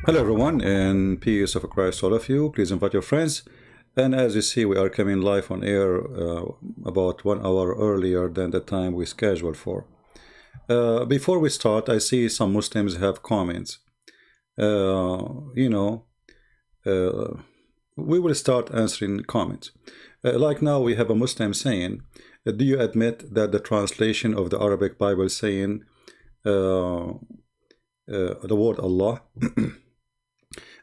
Hello everyone, and peace of Christ to all of you. Please invite your friends. And as you see, we are coming live on air about 1 hour earlier than the time we scheduled for. Before we start, I see some Muslims have comments. You know, we will start answering comments. Like now, we have a Muslim saying, do you admit that the translation of the Arabic Bible saying the word Allah?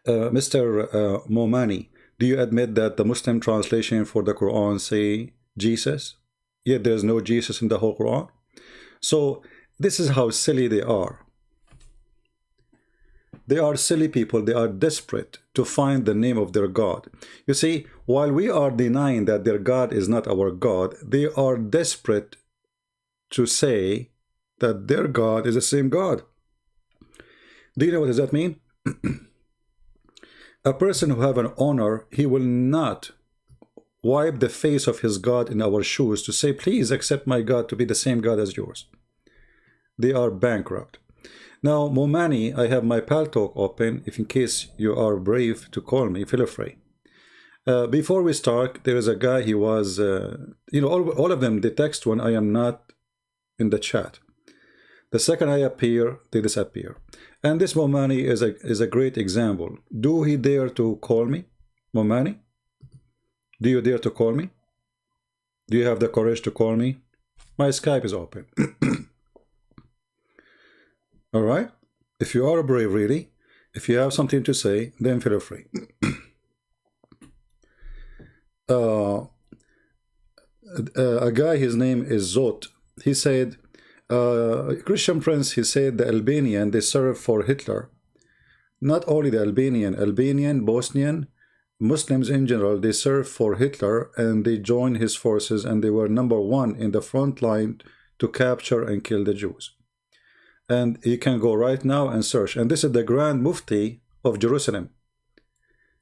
Mr. Momani, do you admit that the Muslim translation for the Quran say Jesus, yet there's no Jesus in the whole Quran? So this is how silly they are. They are silly people. They are desperate to find the name of their God. You see, while we are denying that their God is not our God, they are desperate to say that their God is the same God. Do you know what does that mean? A person who have an honor, he will not wipe the face of his God in our shoes to say, please accept my God to be the same God as yours. They are bankrupt. Now, Momani, I have my Pal Talk open. If in case you are brave to call me, feel free. Before we start, there is a guy, he was, all of them, they text when I am not in the chat. The second I appear, they disappear. And this Momani is a great example. Do he dare to call me? Momani? Do you dare to call me? Do you have the courage to call me? My Skype is open. All right? If you are brave, really, if you have something to say, then feel free. A guy, his name is Zot. He said, Christian Prince, he said the Albanian, they served for Hitler. Not only the Albanian, Bosnian, Muslims in general, they served for Hitler and they joined his forces and they were #1 in the front line to capture and kill the Jews. And you can go right now and search. And this is the Grand Mufti of Jerusalem.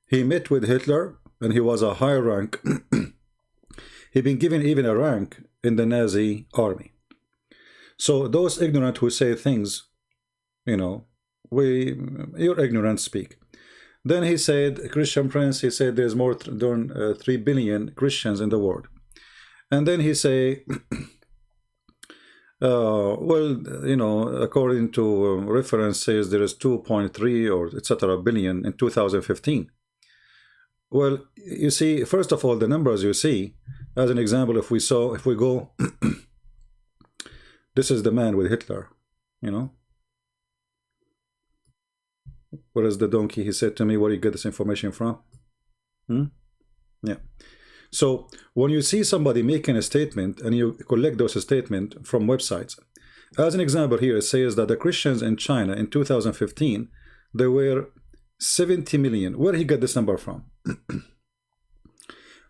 He met with Hitler and he was a high rank. He'd been given even a rank in the Nazi army. So those ignorant who say things, you're ignorant speak. Then he said, Christian Prince, he said there's more than 3 billion Christians in the world. And then he say, according to reference says there is 2.3 or etc. billion in 2015. Well, you see, first of all, the numbers you see, as an example, if we go, this is the man with Hitler, What is the donkey? He said to me, where do you get this information from? Yeah. So when you see somebody making a statement and you collect those statements from websites, as an example here, it says that the Christians in China in 2015, there were 70 million. Where did he get this number from?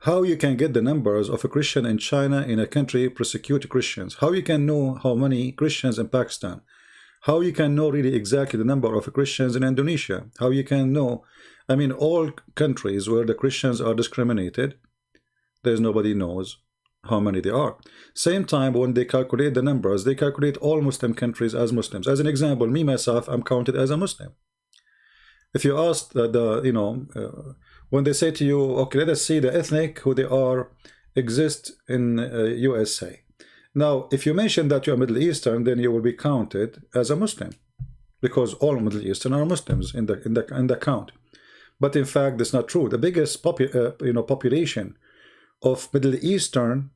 How you can get the numbers of a Christian in China in a country persecute Christians? How you can know how many Christians in Pakistan? How you can know really exactly the number of Christians in Indonesia? How you can know, all countries where the Christians are discriminated, there's nobody knows how many there are. Same time, when they calculate the numbers, they calculate all Muslim countries as Muslims. As an example, me, myself, I'm counted as a Muslim. If you ask when they say to you, okay, let us see the ethnic who they are exist in USA. Now, if you mention that you are Middle Eastern, then you will be counted as a Muslim, because all Middle Eastern are Muslims in the count. But in fact, that's not true. The biggest population of Middle Eastern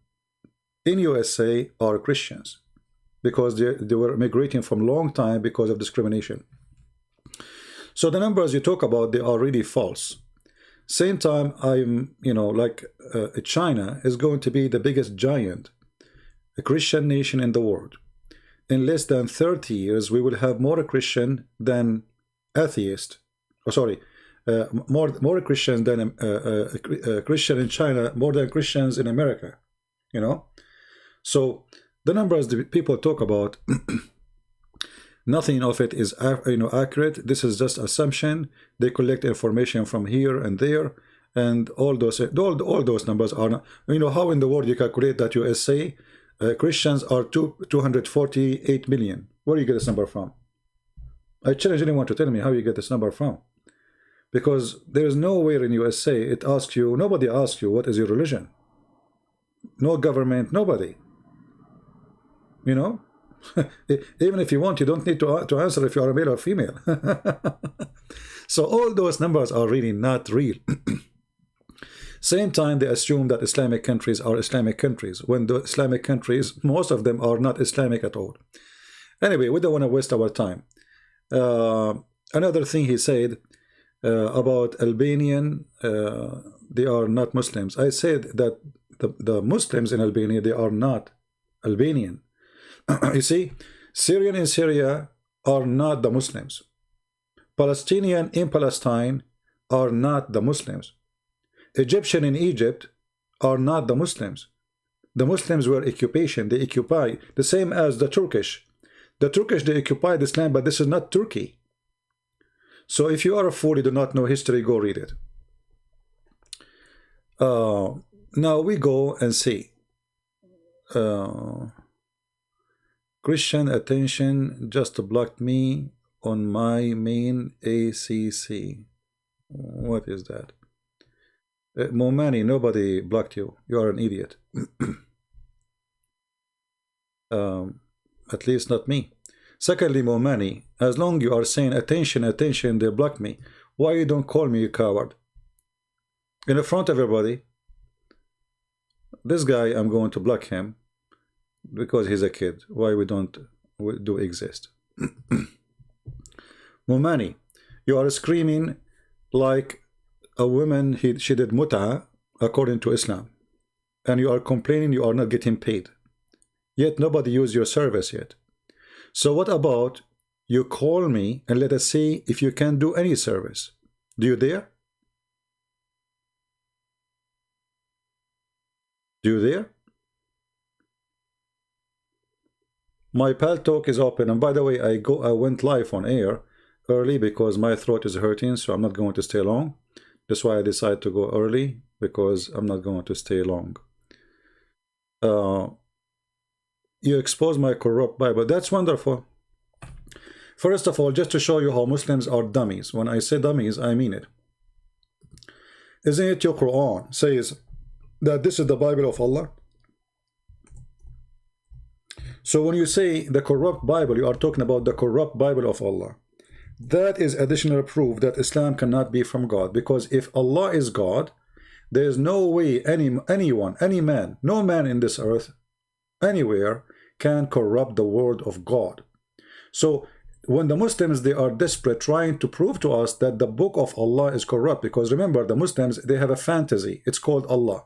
in USA are Christians, because they were migrating from long time because of discrimination. So the numbers you talk about, they are really false. Same time, China is going to be the biggest giant, a Christian nation in the world. In less than 30 years, we will have more Christian than atheist. More Christians than Christian in China, more than Christians in America. So the numbers that people talk about, nothing of it is accurate. This is just assumption. They collect information from here and there, and all those numbers are not. How in the world you calculate that USA Christians are 248 million? Where do you get this number from? I challenge anyone to tell me how you get this number from. Because there is nowhere in USA it asks you, nobody asks you what is your religion. No government, nobody. You know? Even if you want, you don't need to answer if you are a male or female. So all those numbers are really not real. Same time, they assume that Islamic countries are Islamic countries, when the Islamic countries, most of them are not Islamic at all. Anyway, we don't want to waste our time. Another thing he said about Albanian, they are not Muslims. I said that the Muslims in Albania, they are not Albanian. You see, Syrian in Syria are not the Muslims. Palestinian in Palestine are not the Muslims. Egyptian in Egypt are not the Muslims. The Muslims were occupation. They occupy the same as the Turkish. The Turkish, they occupied this land, but this is not Turkey. So if you are a fool, you do not know history, go read it. Now we go and see. Christian attention just blocked me on my main ACC. What is that? Momani, nobody blocked you. You are an idiot. At least not me. Secondly, Momani, as long you are saying attention, attention, they block me. Why you don't call me, you coward? In the front of everybody. This guy, I'm going to block him because he's a kid. Why we do exist? Momani, you are screaming like a woman, she did mut'a according to Islam, and you are complaining you are not getting paid, yet nobody used your service yet. So what about you call me and let us see if you can do any service? Do you dare? Do you dare? My pal talk is open, and by the way, I went live on air early because my throat is hurting, so I'm not going to stay long. That's why I decided to go early, because I'm not going to stay long. You expose my corrupt Bible. That's wonderful. First of all, just to show you how Muslims are dummies. When I say dummies, I mean it. Isn't it your Quran says that this is the Bible of Allah? So when you say the corrupt Bible, you are talking about the corrupt Bible of Allah. That is additional proof that Islam cannot be from God, because if Allah is God, there is no way anyone, any man, no man in this earth, anywhere, can corrupt the word of God. So when the Muslims, they are desperate trying to prove to us that the book of Allah is corrupt, because remember, the Muslims, they have a fantasy, it's called Allah,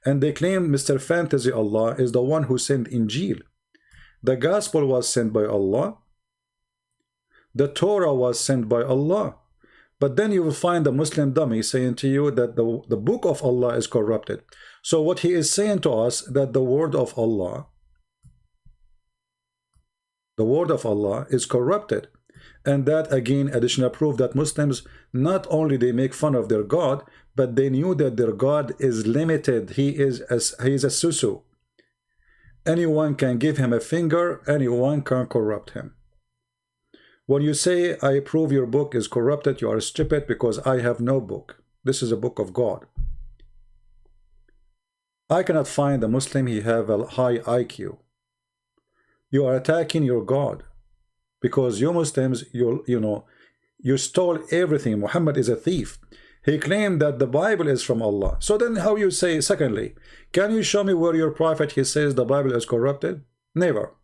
and they claim Mr. Fantasy Allah is the one who sent Injil. The gospel was sent by Allah. The Torah was sent by Allah. But then you will find a Muslim dummy saying to you that the book of Allah is corrupted. So what he is saying to us, that the word of Allah is corrupted. And that again, additional proof that Muslims, not only they make fun of their God, but they knew that their God is limited. He is a susu. Anyone can give him a finger, anyone can corrupt him. When you say, I prove your book is corrupted, you are stupid, because I have no book. This is a book of God. I cannot find a Muslim, he have a high IQ. You are attacking your God, because you Muslims, you stole everything. Muhammad is a thief. He claimed that the Bible is from Allah. So then how you say, secondly, can you show me where your prophet, he says the Bible is corrupted? Never.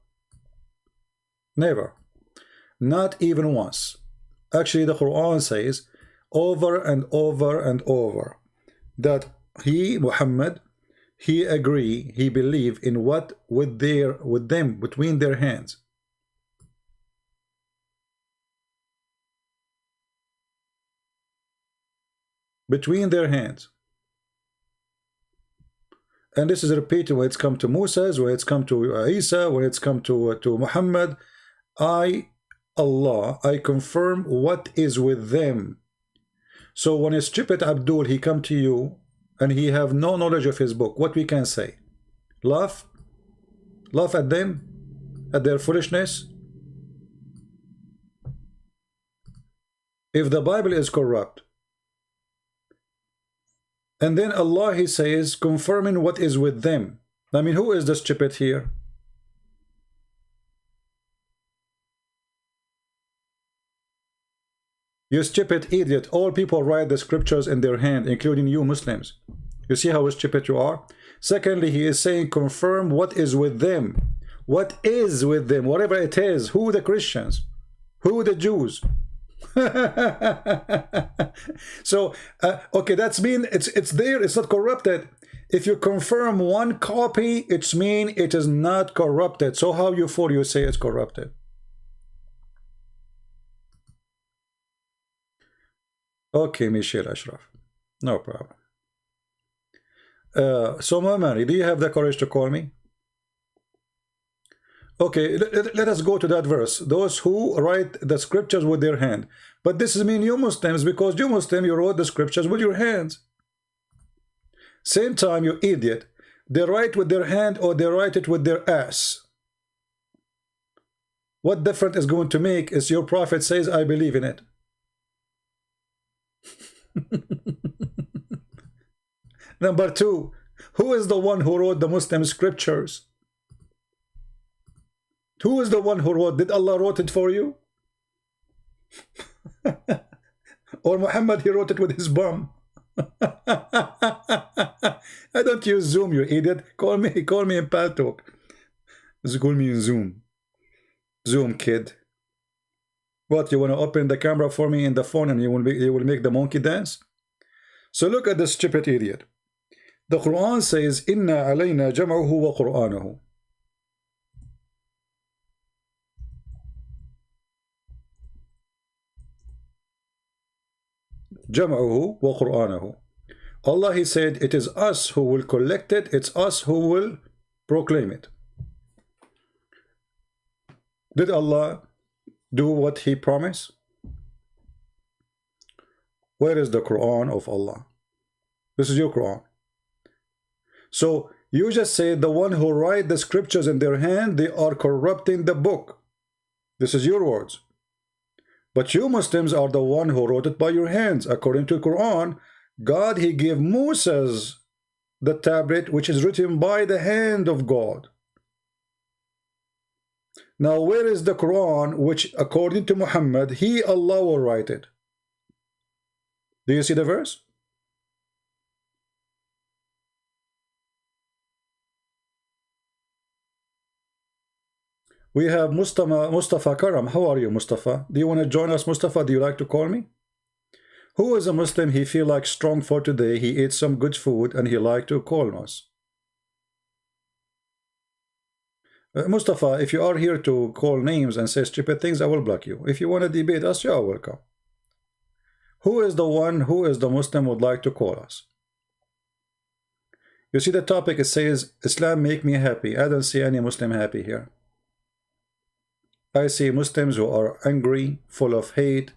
Never. Not even once. Actually, the Quran says over and over and over that he, Muhammad, he agree, he believe in what with them between their hands. Between their hands. And this is repeated when it's come to Moses, when it's come to Isa, when it's come to Muhammad. Allah, I confirm what is with them. So when a stupid Abdul, he come to you and he have no knowledge of his book, what we can say? Laugh? Laugh at them? At their foolishness? If the Bible is corrupt, And then Allah, he says, confirming what is with them. I mean, who is the stupid here? You stupid idiot. All people write the scriptures in their hand, including you Muslims. You see how stupid you are? Secondly, he is saying confirm what is with them. What is with them? Whatever it is. Who the Christians? Who the Jews? So, okay, that's mean it's there. It's not corrupted. If you confirm one copy, it's mean it is not corrupted. So how you say it's corrupted? Okay, Michelle Ashraf. No problem. So, Mary, do you have the courage to call me? Okay, let us go to that verse. Those who write the scriptures with their hand. But this is mean you Muslims, because you Muslim, you wrote the scriptures with your hands. Same time, you idiot. They write with their hand or they write it with their ass. What difference is going to make is your prophet says, I believe in it. Number two, who is the one who wrote the Muslim scriptures? Who is the one who wrote? Did Allah wrote it for you? Or Muhammad, he wrote it with his bum? I don't use Zoom, you idiot. Call me in Paltalk. Call me in Zoom. Zoom, kid. What, you want to open the camera for me in the phone and you will make the monkey dance? So look at this stupid idiot. The Quran says, Inna alayna jam'uhu wa Qur'anahu. Jam'uhu wa Qur'anahu. Allah, he said, it is us who will collect it, it's us who will proclaim it. Did Allah do what he promised? Where is the Quran of Allah? This is your Quran. So you just say the one who write the scriptures in their hand, they are corrupting the book. This is your words. But you Muslims are the one who wrote it by your hands. According to the Quran, God, he gave Moses the tablet which is written by the hand of God. Now where is the Quran which according to Muhammad, he, Allah, will write it? Do you see the verse? We have Mustafa Karam. How are you, Mustafa? Do you want to join us, Mustafa? Do you like to call me? Who is a Muslim? He feel like strong for today. He ate some good food and he like to call us. Mustafa, if you are here to call names and say stupid things, I will block you. If you want to debate us, you are welcome. Who is the one, who is the Muslim would like to call us? You see the topic, it says, Islam make me happy. I don't see any Muslim happy here. I see Muslims who are angry, full of hate,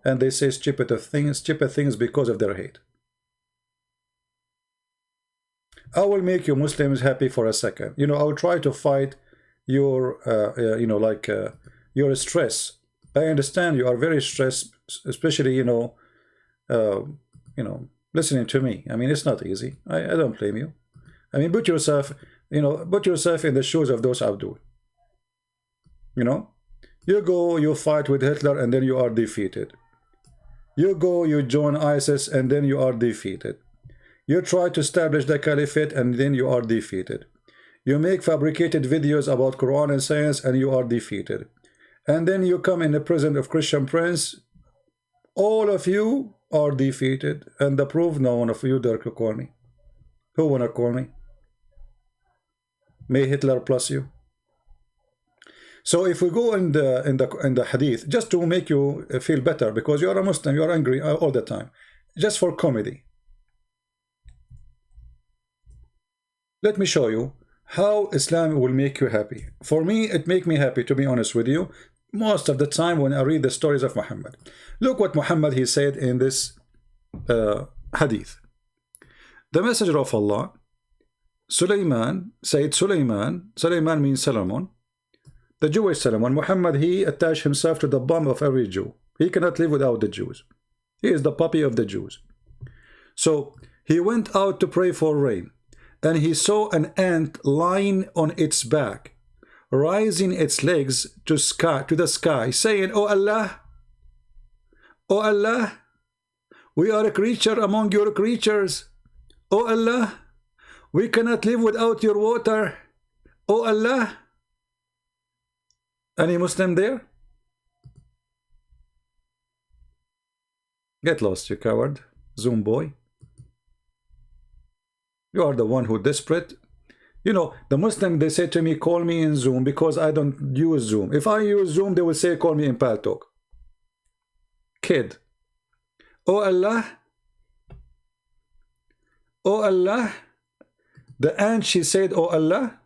and they say stupid things because of their hate. I will make you Muslims happy for a second. You know, I will try to fight your, your stress. I understand you are very stressed, especially, listening to me. I mean, it's not easy. I don't blame you. I mean, put yourself in the shoes of those Abdul. You go, you fight with Hitler, and then you are defeated. You go, you join ISIS, and then you are defeated. You try to establish the caliphate, and then you are defeated. You make fabricated videos about Quran and science, and you are defeated. And then you come in the prison of Christian Prince. All of you are defeated. And the proof, no one of you dare to call me. Who wanna call me? May Hitler plus you. So if we go in the hadith, just to make you feel better, because you are a Muslim, you are angry all the time, just for comedy. Let me show you how Islam will make you happy. For me, it make me happy, to be honest with you, most of the time when I read the stories of Muhammad. Look what Muhammad, he said in this hadith. The messenger of Allah, Sulaiman, Sayyid Sulaiman means Solomon, the Jewish Solomon. Muhammad, he attached himself to the bum of every Jew. He cannot live without the Jews. He is the puppy of the Jews. So He went out to pray for rain, and he saw an ant lying on its back, raising its legs to the sky, saying, "O Allah, O Allah, we are a creature among your creatures. O Allah, we cannot live without your water. O Allah." Any Muslim there? Get lost, you coward. Zoom boy. You are the one who desperate. You know, the Muslim, they say to me, call me in Zoom because I don't use Zoom. If I use Zoom, they will say, call me in Paltalk. Kid. Oh Allah. Oh Allah. The ant, she said, oh Allah.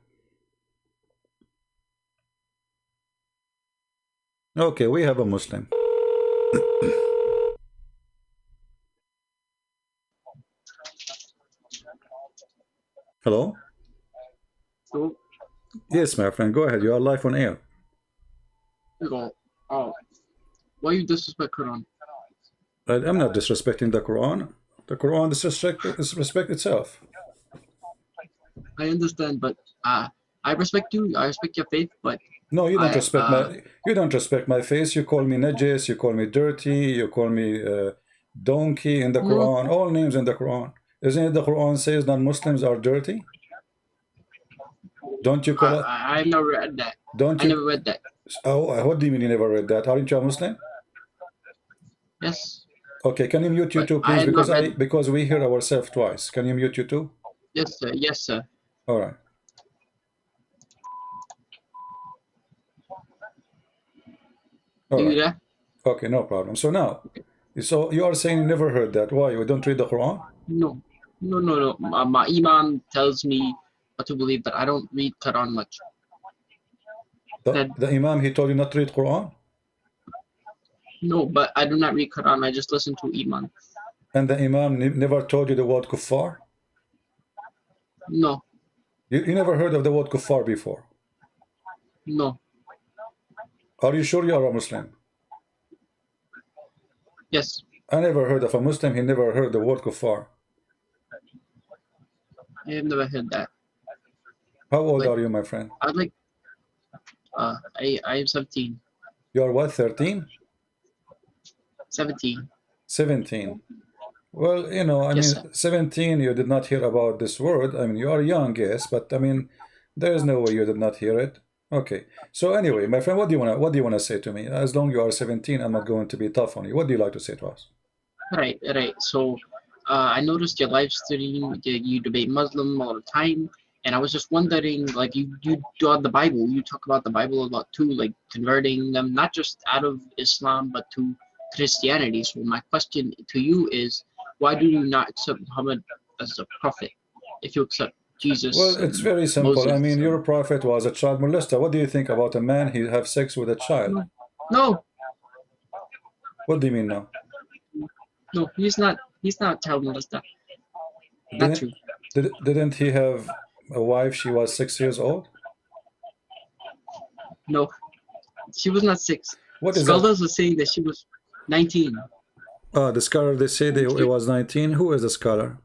Okay, we have a Muslim. Hello? So, Yes, my friend, go ahead. You are live on air. why you disrespect Quran? I'm not disrespecting the Quran. The Quran disrespect itself. I understand, but I respect you. I respect your faith, but No, you don't respect my face. You call me najis, you call me dirty, you call me donkey in the Quran, all names in the Quran. Isn't it the Quran says non-Muslims are dirty? Don't you call it? I've never read that. Don't I you? never read that. Oh, what do you mean you never read that? Aren't you a Muslim? Yes. Okay, can you mute But YouTube, I please? have not Because we hear ourselves twice. Can you mute YouTube? Yes, sir. Yes, sir. All right. Do you that? Okay, no problem. So now, so you are saying you never heard that. Why? You don't read the Quran? No. No. My Iman tells me what to believe, but I don't read Quran much. The Imam, he told you not to read Quran? No, but I do not read Quran. I just listen to Iman. And the Imam never told you the word kuffar? No. You never heard of the word kuffar before? No. Are you sure you are a Muslim? Yes. I never heard of a Muslim, he never heard the word kuffar. I have never heard that. How old are you, my friend? I'd like. I am 17. You are what, 13? 17. 17. Well, you know, I Yes, mean, sir. 17, you did not hear about this word. I mean, you are young, yes, but I mean, there is no way you did not hear it. Okay. So anyway, my friend, what do you wanna say to me? As long you are 17, I'm not going to be tough on you. What do you like to say to us? Right. So, I noticed your live stream. You debate Muslim all the time, and I was just wondering, like, you do on the Bible. You talk about the Bible a lot too, like converting them not just out of Islam but to Christianity. So my question to you is, why do you not accept Muhammad as a prophet if you accept Jesus? Well, it's very simple. Moses, I mean, your prophet was a child molester. What do you think about a man he have sex with a child? No. What do you mean no? No, he's not. He's not child molester. Not true. Didn't he have a wife? She was 6 years old. No, she was not 6. What is Scholars that? were saying that she was 19. The scholar, they say it was 19. Who is the scholar?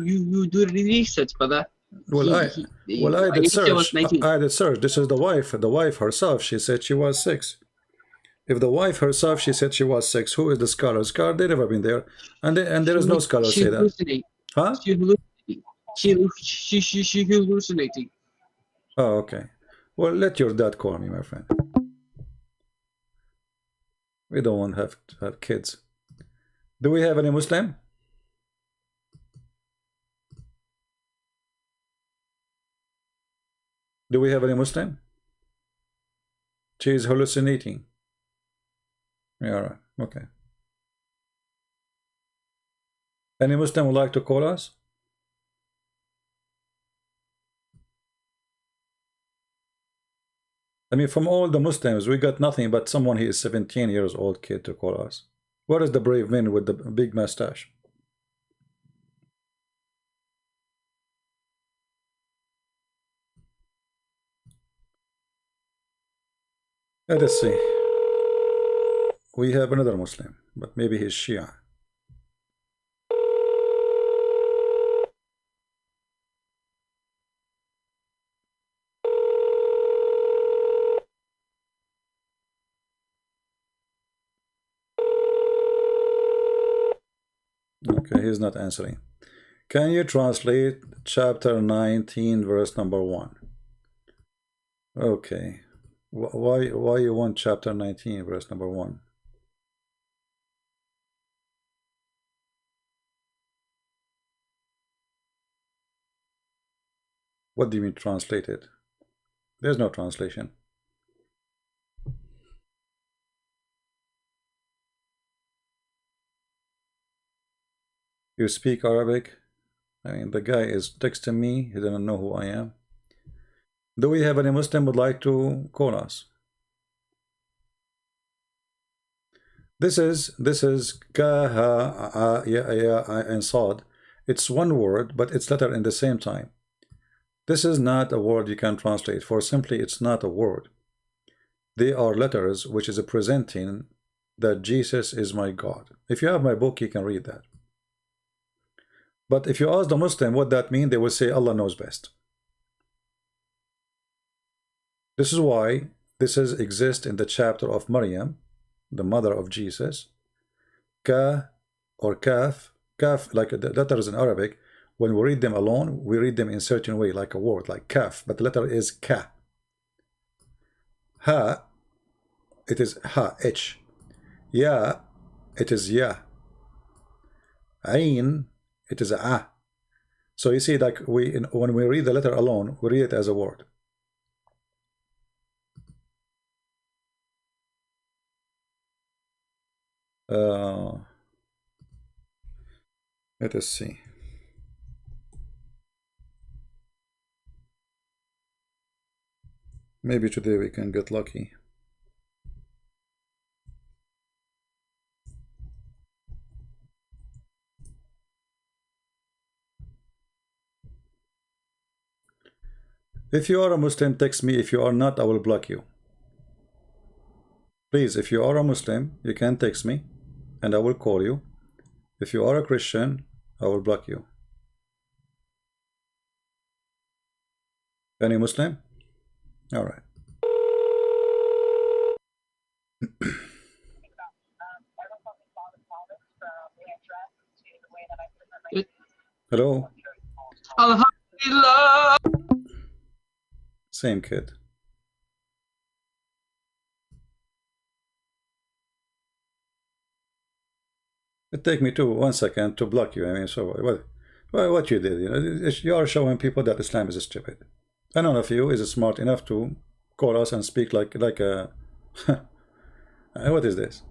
You do the research, brother. Well, I did search. I did search. This is the wife. The wife herself, she said she was 6. If the wife herself, she said she was 6, who is the scholar? Scholar, they never been there, and there is no scholar say that. Huh? She hallucinating. Oh, okay. Well, let your dad call me, my friend. We don't want to have kids. Do we have any Muslim? Do we have any Muslim? She is hallucinating. Yeah, all right. Okay. Any Muslim would like to call us? I mean, from all the Muslims, we got nothing but someone who is 17 years old kid to call us. Where is the brave man with the big mustache? Let us see. We have another Muslim, but maybe he's Shia. Okay, he's not answering. Can you translate chapter 19, verse number 1? Okay. Why you want chapter 19, verse number 1? What do you mean translated? There's no translation. You speak Arabic? I mean, the guy is texting me. He doesn't know who I am. Do we have any Muslim would like to call us? This is ka ha ya and sad. It's one word, but it's letter in the same time. This is not a word you can translate, for simply it's not a word. They are letters which is presenting that Jesus is my God. If you have my book, you can read that. But if you ask the Muslim what that means, they will say Allah knows best. This is why this exists in the chapter of Maryam, the mother of Jesus. Ka or kaf, kaf, like the letters in Arabic, when we read them alone, we read them in a certain way, like a word, like kaf, but the letter is ka. Ha, it is ha, h. Ya, it is ya. Ain, it is a. So you see, like when we read the letter alone, we read it as a word. Let us see. Maybe today we can get lucky. If you are a Muslim, text me. If you are not, I will block you. Please, if you are a Muslim, you can text me and I will call you. If you are a Christian, I will block you. Any Muslim? All right. Hello. Alhamdulillah. Same kid. It take me 1 second to block you. I mean, so what you did, you are showing people that Islam is stupid. And none of you is smart enough to call us and speak like a what is this?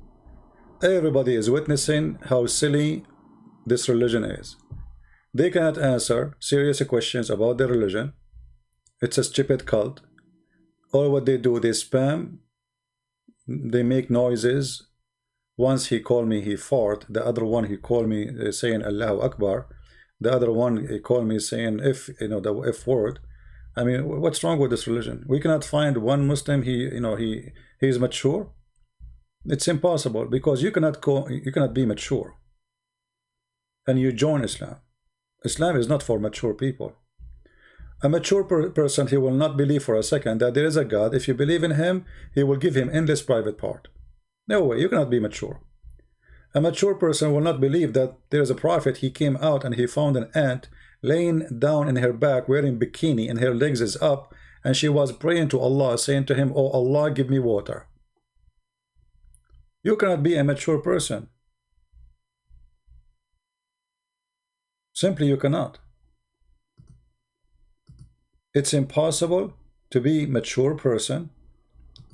Everybody is witnessing how silly this religion is. They cannot answer serious questions about their religion. It's a stupid cult. All what they do, they spam, they make noises. Once he called me, he fart. The other one, he called me saying Allahu Akbar. The other one, he called me saying the F word. I mean, what's wrong with this religion? We cannot find one Muslim he is mature. It's impossible, because you cannot be mature and you join Islam. Islam is not for mature people. A mature person, he will not believe for a second that there is a God. If you believe in him, he will give him endless private part. No way, you cannot be mature. A mature person will not believe that there is a prophet. He came out and he found an ant laying down in her back wearing bikini and her legs is up, and she was praying to Allah, saying to him, "Oh Allah, give me water." You cannot be a mature person. Simply you cannot. It's impossible to be a mature person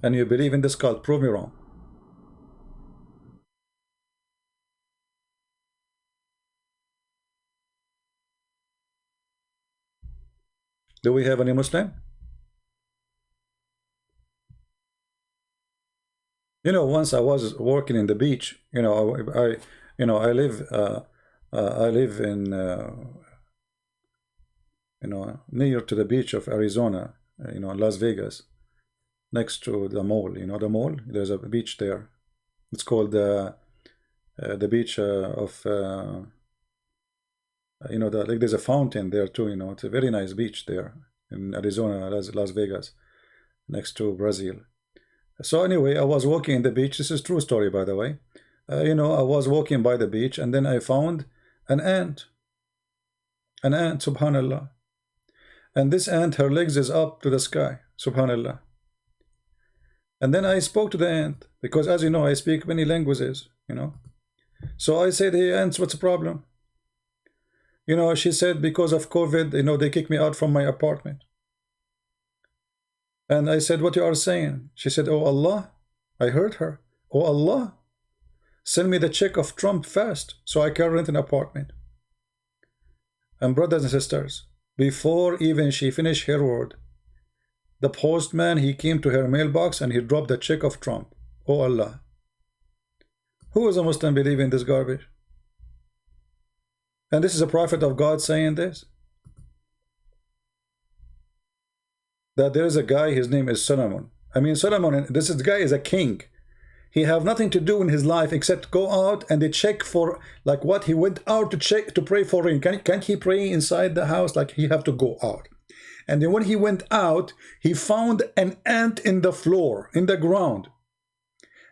and you believe in this cult. Prove me wrong. Do we have any Muslim? Once I was working in the beach. I live in near to the beach of Arizona, Las Vegas, next to the mall. The mall. There's a beach there. It's called the beach of like there's a fountain there too. It's a very nice beach there in Arizona, Las Vegas, next to Brazil. So anyway, I was walking in the beach. This is true story, by the way. I was walking by the beach, and then I found An ant. An ant, subhanallah. And this ant, her legs is up to the sky, subhanallah. And then I spoke to the ant, because as you know, I speak many languages, you know. So I said, hey ants, what's the problem? You know, she said, because of COVID, you know, they kicked me out from my apartment. And I said, what you are saying? She said, oh Allah. I heard her. Oh Allah, send me the check of Trump fast so I can rent an apartment. And brothers and sisters, before even she finished her word, the postman, he came to her mailbox and he dropped the check of Trump. Oh Allah. Who is a Muslim believe in this garbage? And this is a prophet of God saying this. That there is a guy, his name is Solomon. I mean Solomon, this guy is a king. He have nothing to do in his life except go out and they check for, like what, he went out to check, to pray for rain. Can't he pray inside the house? Like he have to go out. And then when he went out, he found an ant in the floor, in the ground.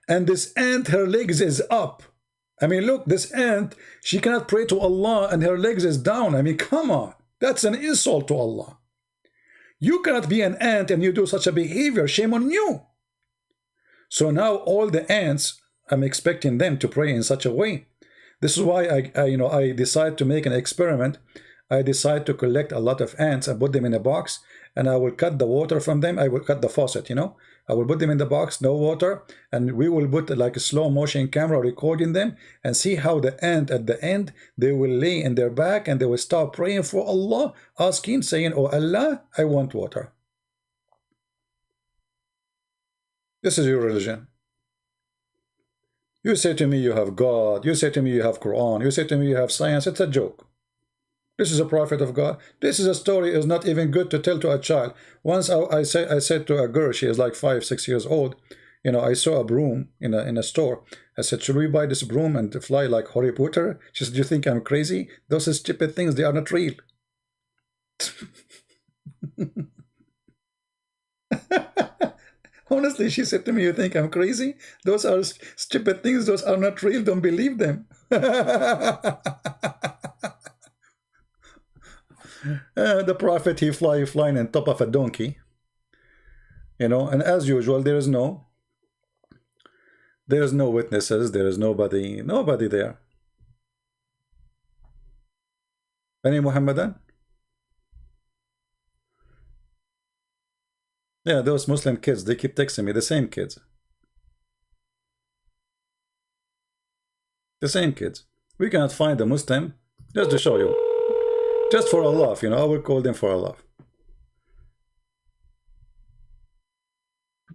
And this ant, her legs is up. I mean, look, this ant, she cannot pray to Allah and her legs is down. I mean, come on. That's an insult to Allah. You cannot be an ant and you do such a behavior. Shame on you. So now all the ants, I'm expecting them to pray in such a way. This is why I decide to make an experiment. I decide to collect a lot of ants and put them in a box, and I will cut the water from them. I will cut the faucet, you know. I will put them in the box, no water, and we will put like a slow motion camera recording them and see how the ant at the end, they will lay in their back and they will start praying for Allah, asking, saying, oh Allah, I want water. This is your religion. You say to me you have God. You say to me you have Quran. You say to me you have science. It's a joke. This is a prophet of God. This is a story is not even good to tell to a child. Once I said to a girl, she is like 5, 6 years old, you know, I saw a broom in a store. I said, should we buy this broom and fly like Harry Potter? She said, do you think I'm crazy? Those are stupid things. They are not real. Honestly, she said to me, you think I'm crazy? Those are stupid things. Those are not real. Don't believe them. The prophet, he flying on top of a donkey. You know, and as usual, there is no witnesses. There is nobody there. Any Muhammadan? Yeah, those Muslim kids, they keep texting me, the same kids. The same kids. We cannot find a Muslim, just to show you. Just for a laugh, you know, I will call them for a laugh.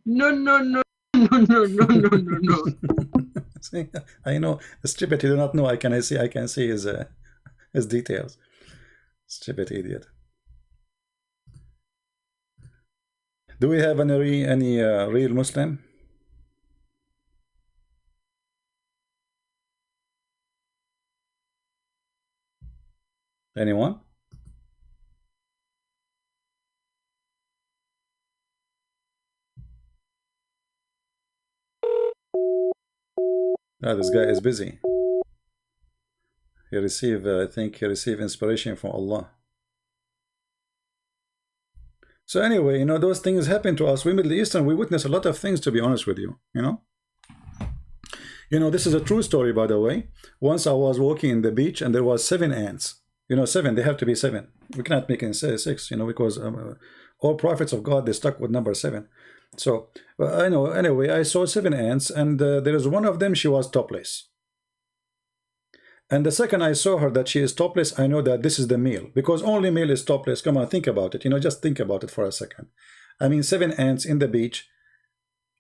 No. See, I know, stupid, you do not know, I can see his details. Stupid idiot. Do we have any real Muslim? Anyone? Ah, this guy is busy. I think he received inspiration from Allah. So anyway, you know, those things happen to us. We Middle Eastern, we witness a lot of things, to be honest with you, you know. You know, this is a true story, by the way. Once I was walking in the beach and there was 7 ants. You know, 7, they have to be 7. We cannot make it 6, you know, because all prophets of God, they stuck with number 7. So, I know, anyway, I saw 7 ants and there is one of them, she was topless. And the second I saw her that she is topless, I know that this is the male, because only male is topless. Come on, think about it. You know, just think about it for a second. I mean, 7 ants in the beach,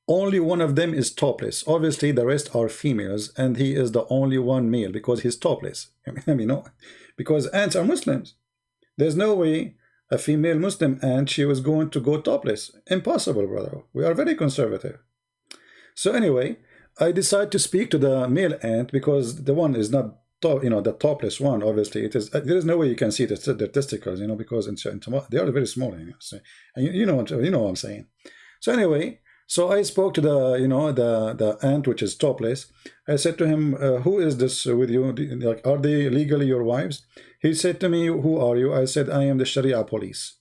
only one of them is topless. Obviously, the rest are females, and he is the only one male because he's topless. I mean, no, because ants are Muslims. There's no way a female Muslim ant, she was going to go topless. Impossible, brother. We are very conservative. So anyway, I decide to speak to the male ant because the one is not, you know, the topless one. Obviously, it is. There is no way you can see their testicles, you know, because they are very small. You know, so, and you know what I'm saying. So anyway, So I spoke to the, the ant which is topless. I said to him, who is this with you? Like, are they legally your wives? He said to me, who are you? I said, I am the Sharia police.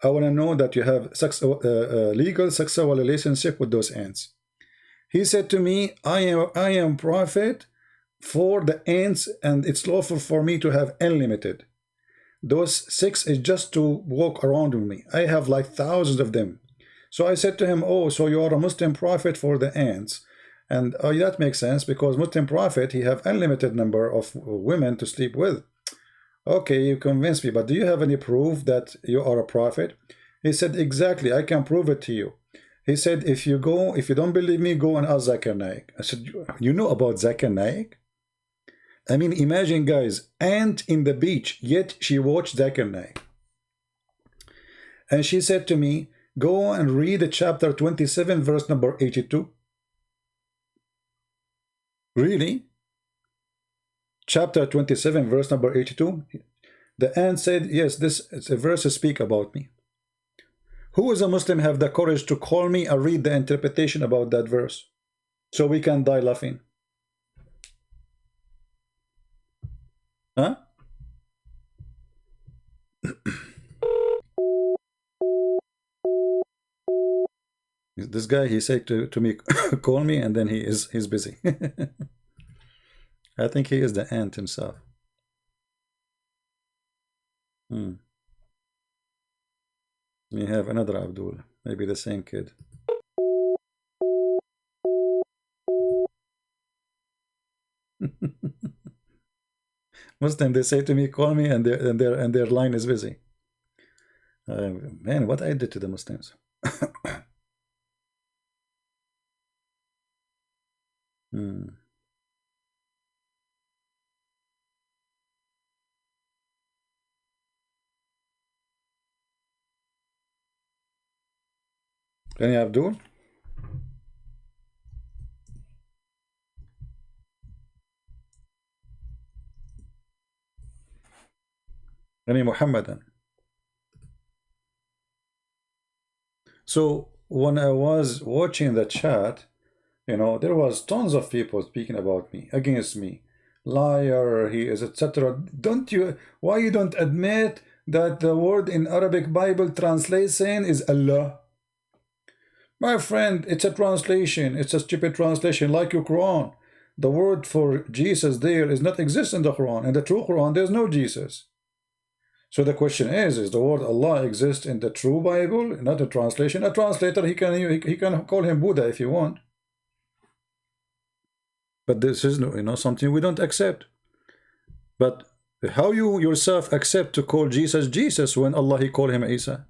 I want to know that you have legal sexual relationship with those ants. He said to me, I am prophet for the ants, and it's lawful for me to have unlimited. Those 6 is just to walk around with me. I have like thousands of them. So I said to him, oh, so you are a Muslim prophet for the ants. And that makes sense, because Muslim prophet, he have unlimited number of women to sleep with. Okay, you convinced me, but do you have any proof that you are a prophet? He said, exactly, I can prove it to you. He said, if you don't believe me, go and ask Zakir Naik. I said, you know about Zakir Naik? I mean, imagine, guys, ant in the beach, yet she watched Zakir Naik. And she said to me, go and read chapter 27, verse number 82. Really? Chapter 27, verse number 82. The ant said, yes, this is a verse speak about me. Who is a Muslim have the courage to call me and read the interpretation about that verse, so we can die laughing? Huh? This guy, he said to me, call me, and then he's busy. I think he is the ant himself. We have another Abdul, maybe the same kid. Muslim, they say to me, call me, and their line is busy. Man, what I did to the Muslims. Any Abdul? Any Muhammadan? So when I was watching the chat, there was tons of people speaking about me, against me. Liar, he is, etc. Why you don't admit that the word in Arabic Bible translation is Allah? My friend, it's a translation. It's a stupid translation, like your Quran. The word for Jesus there is not exist in the Quran. In the true Quran, there's no Jesus. So the question is the word Allah exist in the true Bible, not a translation? A translator, he can call him Buddha if you want. But this is something we don't accept. But how you yourself accept to call Jesus Jesus when Allah he call him Isa?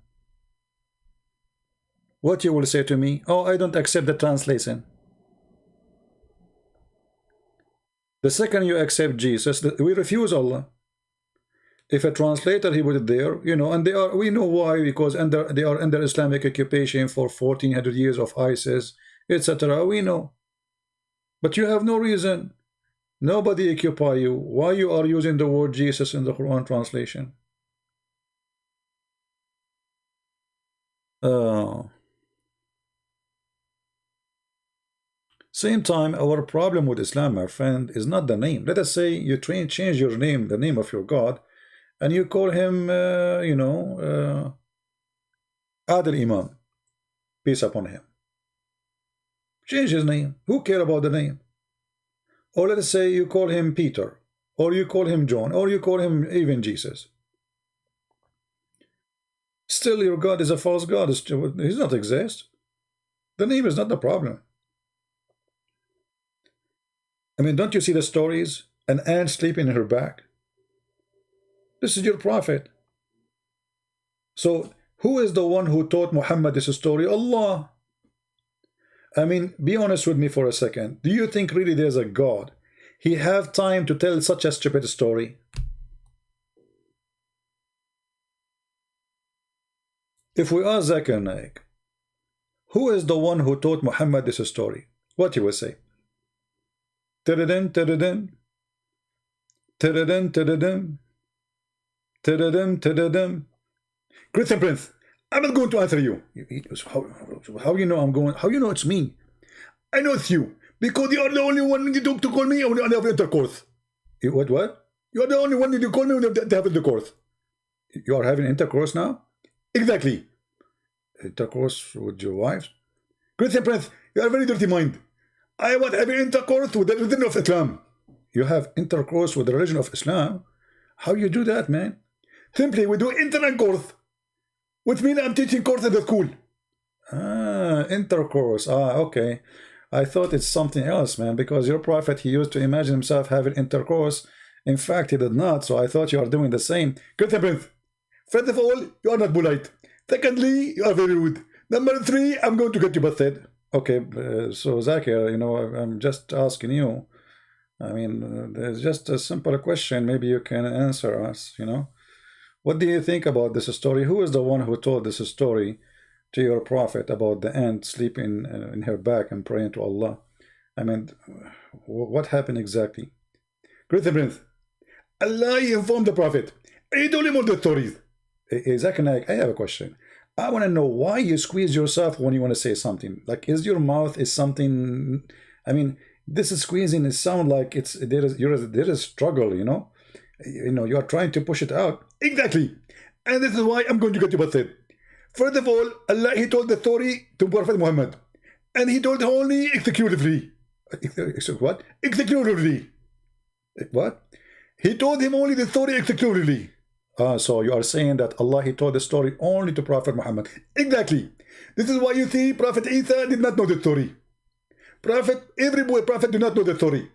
What you will say to me? Oh, I don't accept the translation. The second you accept Jesus, we refuse Allah. If a translator he put it there, and we know why, because they are under Islamic occupation for 1400 years of ISIS, etc. We know. But you have no reason. Nobody occupy you. Why you are using the word Jesus in the Quran translation? Same time, our problem with Islam, my friend, is not the name. Let us say you change your name, the name of your God, and you call him, Adil Imam. Peace upon him. Change his name. Who cares about the name? Or let us say you call him Peter, or you call him John, or you call him even Jesus. Still, your God is a false God. He does not exist. The name is not the problem. I mean, don't you see the stories? An ant sleeping in her back. This is your prophet. So, who is the one who taught Muhammad this story? Allah. I mean, be honest with me for a second. Do you think really there's a God? He have time to tell such a stupid story? If we ask Zakir Naik, who is the one who taught Muhammad this story? What he will say? Tadadin, tadadin. Tadadin, tadadin. Tadadin, tadadin. Christian Prince, I'm not going to answer you. How you know I'm going? How you know it's me? I know it's you because you are the only one to call me when I have intercourse. What? You are the only one to call me when they have intercourse. You are having intercourse now? Exactly. Intercourse with your wife? Christian Prince, you are a very dirty mind. I want having intercourse with the religion of Islam. You have intercourse with the religion of Islam? How you do that, man? Simply, we do intercourse, which means I'm teaching course at the school. Ah, intercourse. Ah, okay. I thought it's something else, man, because your prophet, he used to imagine himself having intercourse. In fact, he did not, so I thought you are doing the same. Christian Prince, first of all, you are not polite. Secondly, you are very rude. Number 3, I'm going to get you busted. Okay, so Zakir, you know, I'm just asking you. I mean, there's just a simple question. Maybe you can answer us, you know. What do you think about this story? Who is the one who told this story to your prophet about the ant sleeping in her back and praying to Allah? I mean, what happened exactly? Christian Prince, Allah informed the prophet. He told him all the stories. Zakir Naik, I have a question. I want to know why you squeeze yourself when you want to say something. Like, is your mouth is something? I mean, this is squeezing. It sounds like it's there is struggle. You know, you are trying to push it out. Exactly, and this is why I'm going to get you busted. First of all, Allah, he told the story to Prophet Muhammad, and he told only executively. What? Executively. What? He told him only the story executively. So you are saying that Allah, he told the story only to Prophet Muhammad. Exactly. This is why you see Prophet Isa did not know the story. Every prophet did not know the story.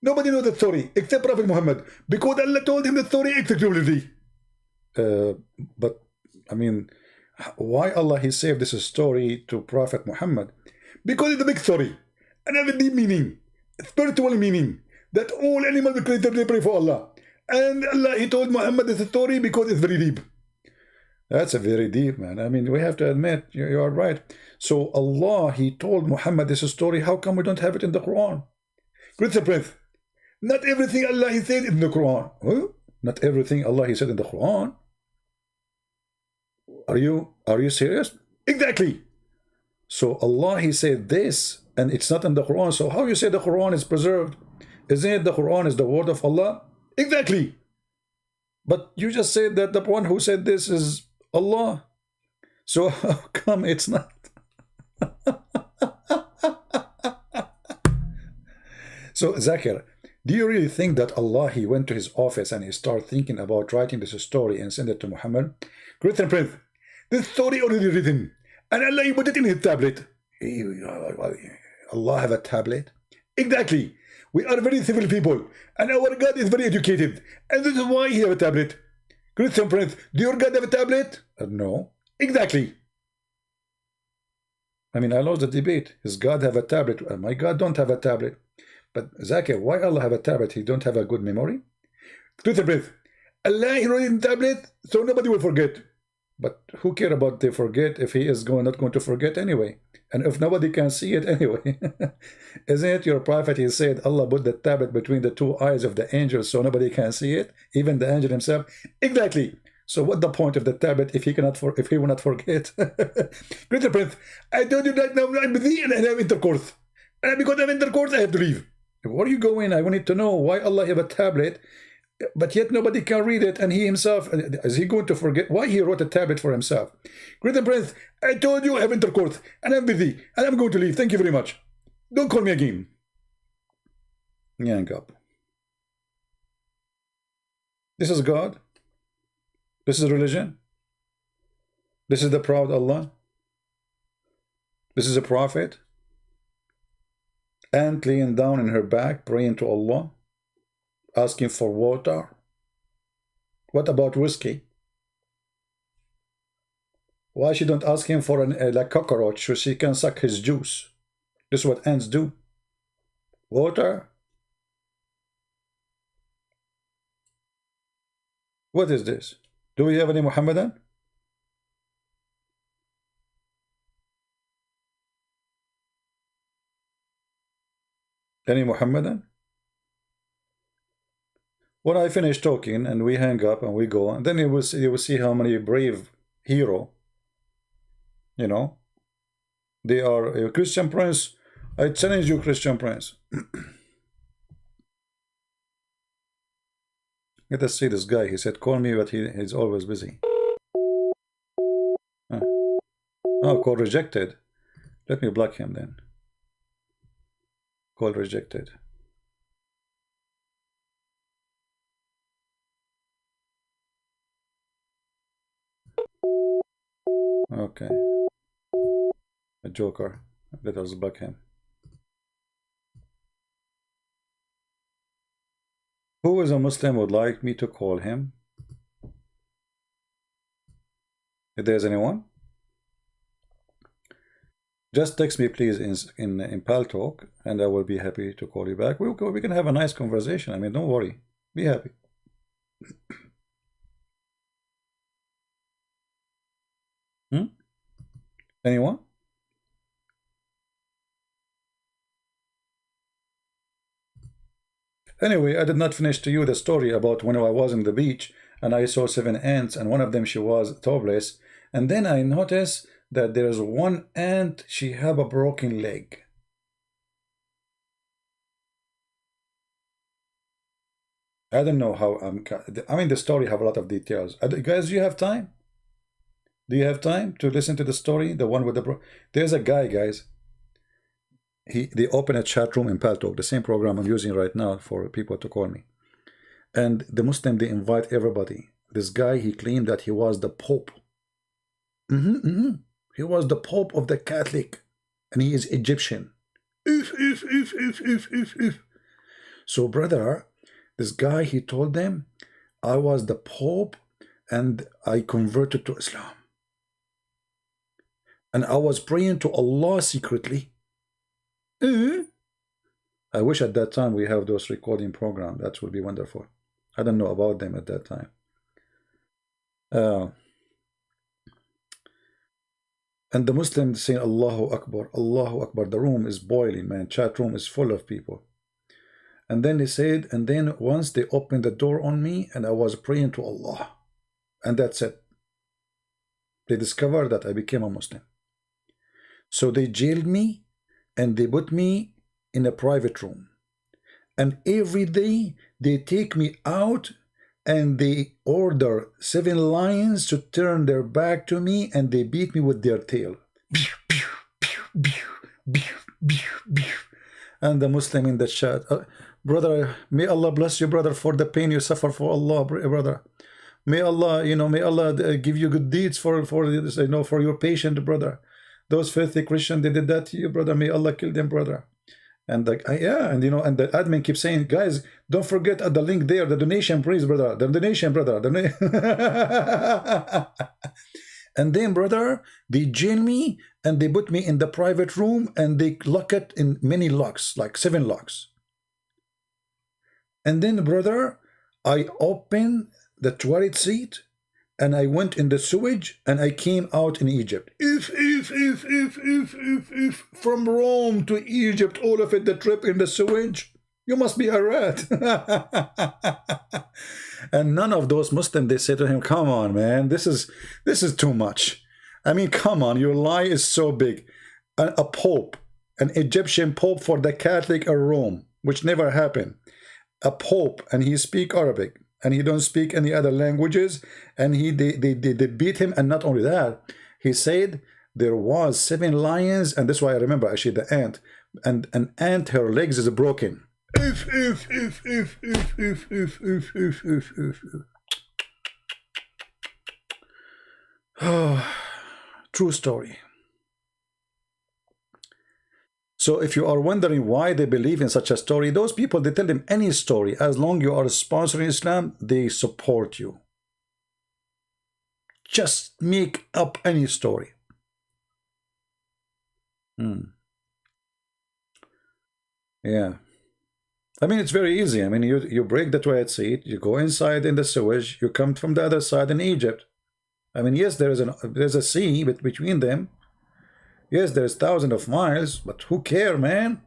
Nobody knows the story except Prophet Muhammad, because Allah told him the story exclusively. But I mean, why Allah he saved this story to Prophet Muhammad? Because it's a big story and have a deep meaning, spiritual meaning, that all animals are created to pray for Allah. And Allah, he told Muhammad this story because it's very deep. That's a very deep, man. I mean, we have to admit, you are right. So Allah, he told Muhammad this story. How come we don't have it in the Quran? Christian Prince, not everything Allah, he said in the Quran. Huh? Not everything Allah, he said in the Quran. Are you serious? Exactly. So Allah, he said this, and it's not in the Quran. So how you say the Quran is preserved? Isn't it the Quran is the word of Allah? Exactly. But you just said that the one who said this is Allah. So how come it's not? So Zakir, do you really think that Allah, he went to his office and he started thinking about writing this story and send it to Muhammad? Christian Prince, this story already written, and Allah, he put it in his tablet. Allah have a tablet? Exactly. We are very civil people, and our God is very educated, and this is why he have a tablet. Christian Prince, do your God have a tablet? No. Exactly. I mean, I lost the debate. His God have a tablet? My God don't have a tablet. But Zakir, why Allah have a tablet? He don't have a good memory? Christian Prince, Allah he wrote in tablet, so nobody will forget. But who care about they forget if he is not going to forget anyway? And if nobody can see it anyway. Isn't it your prophet, he said, Allah put the tablet between the two eyes of the angel so nobody can see it, even the angel himself? Exactly. So what the point of the tablet if he will not forget? Christian Prince, I told you that now I'm busy and I have intercourse. And because I have intercourse, I have to leave. Where are you going? I wanted to know why Allah have a tablet, but yet nobody can read it, and he himself, is he going to forget why he wrote a tablet for himself? Christian Prince, I told you I have intercourse, and I'm busy, and I'm going to leave. Thank you very much. Don't call me again. Yank up. This is God. This is religion. This is the proud Allah. This is a prophet. Ant laying down in her back, praying to Allah, asking for water. What about whiskey? Why she don't ask him for a cockroach so she can suck his juice? This is what ants do. Water. What is this? Do we have any Muhammadan? Any Muhammadan? When I finish talking and we hang up and we go, and then you will see how many brave hero You know, they are a Christian Prince. I challenge you, Christian Prince. Let us see this guy. He said, call me, but he's always busy. Oh, call rejected. Let me block him then. Call rejected. Okay. A joker. Let us block him. Who is a Muslim would like me to call him? If there's anyone, just text me please in Pal Talk, and I will be happy to call you back. We can have a nice conversation. I mean, don't worry. Be happy. Anyone? Anyway, I did not finish to you the story about when I was on the beach and I saw 7 ants, and one of them, she was topless, and then I noticed that there's one ant, she have a broken leg. I don't know how I mean, the story have a lot of details. Guys, do you have time? Do you have time to listen to the story? The one with the there's a guy, guys. They open a chat room in Pal Talk, the same program I'm using right now for people to call me. And the Muslim, they invite everybody. This guy, he claimed that he was the Pope. He was the Pope of the Catholic, and he is Egyptian. So, brother, this guy, he told them, I was the Pope, and I converted to Islam. And I was praying to Allah secretly. I wish at that time we have those recording programs. That would be wonderful. I don't know about them at that time. And the Muslims saying Allahu Akbar, Allahu Akbar. The room is boiling, man. Chat room is full of people. And then they said, and then once they opened the door on me, and I was praying to Allah. And that's it. They discovered that I became a Muslim. So they jailed me, and they put me in a private room. And every day they take me out and they order 7 lions to turn their back to me, and they beat me with their tail. And the Muslim in the chat, brother, may Allah bless you, brother, for the pain you suffer for Allah, brother. May Allah, may Allah give you good deeds for this, for your patient, brother. Those filthy Christians, they did that to you, brother. May Allah kill them, brother. And and the admin keeps saying, guys, don't forget at the link there, the donation, please, brother. The donation, brother. And then, brother, they jail me and they put me in the private room and they lock it in many locks, like 7 locks. And then, brother, I open the toilet seat and I went in the sewage and I came out in Egypt. If from Rome to Egypt, all of it, the trip in the sewage, you must be a rat. And none of those Muslims, they say to him, come on, man, this is too much. I mean, come on, your lie is so big. A pope, an Egyptian pope for the Catholic of Rome, which never happened. A pope, and he speak Arabic. And he don't speak any other languages, and they beat him. And not only that, he said there was 7 lions, and that's why I remember actually the ant, and an ant, her legs is broken. True story. So if you are wondering why they believe in such a story, those people, they tell them any story. As long as you are sponsoring Islam, they support you. Just make up any story. Yeah. I mean, it's very easy. I mean, you break the toilet seat, you go inside in the sewage, you come from the other side in Egypt. I mean, yes, there's a sea between them. Yes, there's thousands of miles, but who care, man?